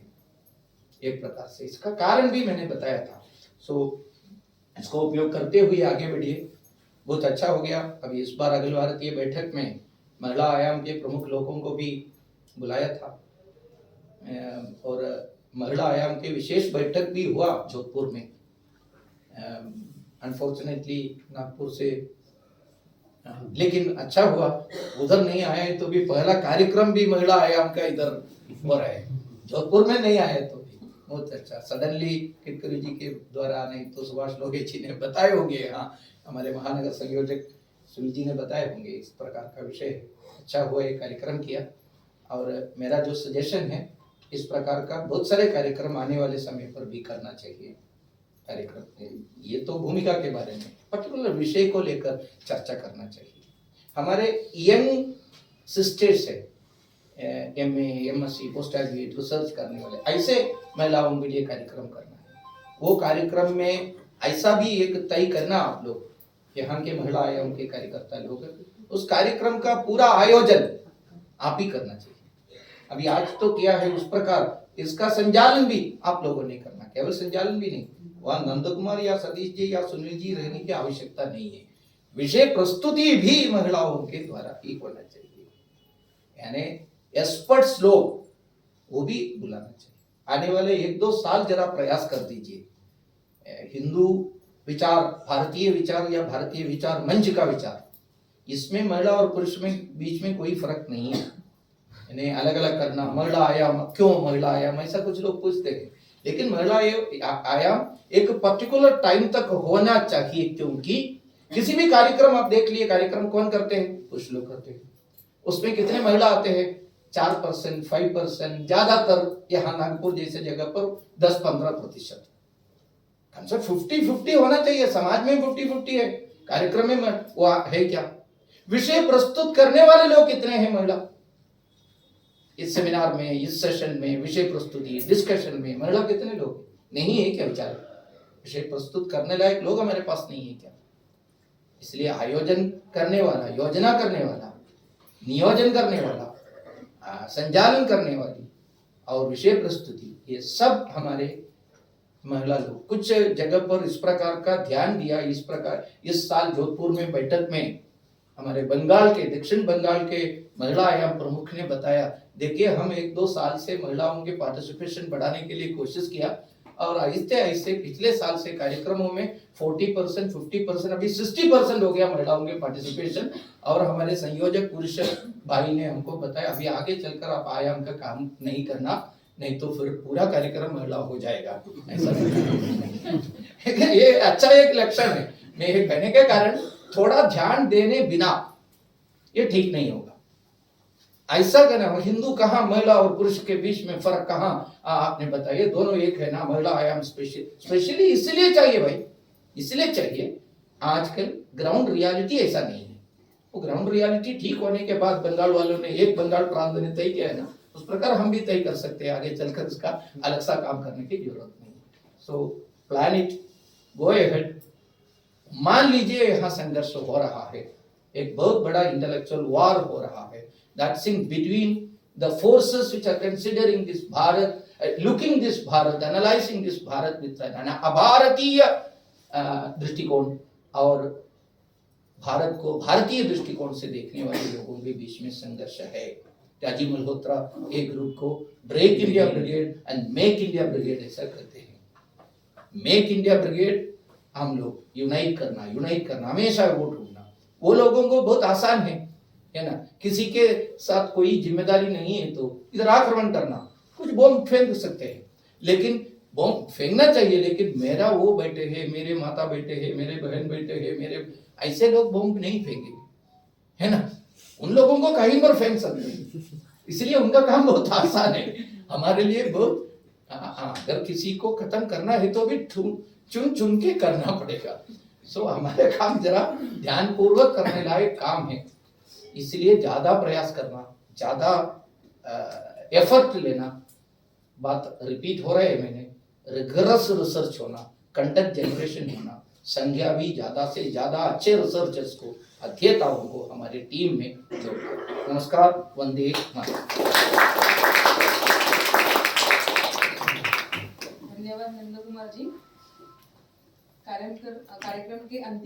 एक प्रकार से। इसका कारण भी मैंने बताया था। सो इसको उपयोग करते हुए आगे बढ़िए। बहुत अच्छा हो गया। अभी इस बार अखिल भारतीय बैठक में महिला आयाम के प्रमुख लोगों को भी बुलाया था और महिला आयाम के विशेष बैठक भी हुआ जोधपुर में। अनफॉर्चुनेटली नागपुर से, लेकिन अच्छा हुआ उधर नहीं आया है तो भी पहला कार्यक्रम भी महिला आयाम का इधर हो रहा है। जोधपुर में नहीं आया तो भी बहुत अच्छा। सडनली किटकरी जी के द्वारा, नहीं तो सुभाष लोगे जी ने बताए होंगे, हाँ हमारे महानगर संयोजक सुनील जी ने बताए होंगे इस प्रकार का विषय। अच्छा हुआ ये कार्यक्रम किया। और मेरा जो सजेशन है, इस प्रकार का बहुत सारे कार्यक्रम आने वाले समय पर भी करना चाहिए। कार्यक्रम ये तो भूमिका के बारे में, पर्टिकुलर विषय को लेकर चर्चा करना चाहिए। हमारे यंग सिस्टर्स है, MA, MSc, post graduate research करने वाले, ऐसे महिलाओं के लिए कार्यक्रम करना है। वो कार्यक्रम में ऐसा भी एक तय करना आप लोग, यहाँ के महिला आयोग के कार्यकर्ता लोग, उस कार्यक्रम का पूरा आयोजन आप ही करना चाहिए। अभी आज तो किया है उस प्रकार, इसका संचालन भी आप लोगों ने करना, केवल संचालन भी नहीं। वहां नंदकुमार या सतीश जी या सुनील जी रहने की आवश्यकता नहीं है, विषय प्रस्तुति भी महिलाओं के द्वारा ही होना चाहिए, यानी एक्सपर्ट्स लोग वो भी बुलाना चाहिए। आने वाले 1-2 साल जरा प्रयास कर दीजिए, हिंदू विचार, भारतीय विचार या भारतीय विचार मंच का विचार, इसमें महिला और पुरुष में बीच में कोई फर्क नहीं है, यानी अलग अलग करना, महिला आयाम, क्यों महिला आयाम, ऐसा कुछ लोग पूछते हैं। लेकिन महिला आयाम एक पर्टिकुलर टाइम तक होना चाहिए, क्योंकि किसी भी कार्यक्रम आप देख लिए, कार्यक्रम कौन करते हैं? पुरुष लोग करते हैं। उसमें कितने महिला आते हैं? 4%, 5%, ज्यादातर यहाँ नागपुर जैसे जगह पर 10-15%। कम से 50-50 होना चाहिए, समाज में 50-50 है, कार्यक्रम में वो है क्या? विषय प्रस्तुत करने वाले लोग कितने हैं महिला? इस सेमिनार में, इस सेशन में, विषय प्रस्तुति, डिस्कशन में महिला कितने लोग? नहीं है क्या विचार? विषय प्रस्तुत करने लायक लोग हमारे पास नहीं है क्या? इसलिए आयोजन करने वाला, योजना करने वाला, नियोजन करने वाला, संचालन करने वाली और विषय प्रस्तुति, ये सब हमारे महिला लोग। कुछ जगह पर इस प्रकार का ध्यान दिया, इस प्रकार इस साल जोधपुर में बैठक में हमारे बंगाल के, दक्षिण बंगाल के महिला आयाम प्रमुख ने बताया, देखिए हम 1-2 साल से महिलाओं के पार्टिसिपेशन बढ़ाने के लिए कोशिश किया, और आहिस्ते आहिस्ते पिछले साल से कार्यक्रमों में 40%, 50%, अभी 60% हो गया महिलाओं के पार्टिसिपेशन। और हमारे संयोजक पुरुष भाई ने हमको बताया, अभी आगे चलकर आप आयाम का काम नहीं करना, नहीं तो फिर पूरा कार्यक्रम महिला हो जाएगा, ऐसा ये अच्छा एक लक्षण है। मेरे कहने के कारण थोड़ा ध्यान देने बिना ये ठीक नहीं होगा। ऐसा कहना, हिंदू कहाँ, महिला और पुरुष के बीच में फर्क कहाँ? आपने बताइए, दोनों एक है ना। महिला आयाम स्पेशली इसलिए चाहिए भाई, इसलिए चाहिए, आजकल ग्राउंड रियलिटी ऐसा नहीं है। वो ग्राउंड रियलिटी ठीक होने के बाद बंगाल वालों ने, एक बंगाल प्रांत ने तय किया है ना, उस प्रकार हम भी तय कर सकते हैं, आगे चलकर इसका अलग सा काम करने की जरूरत नहीं। So plan it, go ahead. मान लीजिए यहाँ संघर्ष हो रहा है, एक बहुत बड़ा इंटेलेक्चुअल वॉर हो रहा है, that's in between the forces which are considering this Bharat, looking this Bharat, analyzing this Bharat with an अभारतीय दृष्टिकोण और भारत को भारतीय दृष्टिकोण से देखने वाले लोगों के बीच में संघर्ष है। त्यागी मल्होत्रा एक ग्रुप को break India brigade and make India brigade ऐसा करते हैं। मेक इंडिया ब्रिगेड हम लोग यूनाइट करना, हमेशा वोट ढूंढना, वो लोगों को बहुत आसान है ना। किसी के साथ कोई जिम्मेदारी नहीं है तो इधर आक्रमण करना, कुछ बॉम्ब फेंक सकते हैं, लेकिन बॉम्ब फेंकना चाहिए, लेकिन मेरा वो बेटे है, मेरे माता बेटे है, मेरे बहन बेटे है, मेरे ऐसे लोग बॉम्ब नहीं फेंकेंगे, है ना। उन लोगों को कहीं पर फेंक सकते हैं, इसलिए उनका काम बहुत आसान है। हमारे लिए बहुत, अगर किसी को खत्म करना है तो भी चुन चुन के करना पड़ेगा। सो हमारे काम जरा ध्यान पूर्वक करने लायक काम है, इसलिए ज्यादा प्रयास करना, ज्यादा एफर्ट लेना। बात रिपीट हो रहा है मैंने, रिगरस रिसर्च होना, कंटेंट जनरेशन होना, संख्या भी ज्यादा से ज्यादा अच्छे रिसर्चर्स को, अध्येताओं को हमारी टीम में जोड़ना। नमस्कार, वंदे मातरम। धन्यवाद नंदकुमार जी। कार्यक्रम के अंतिम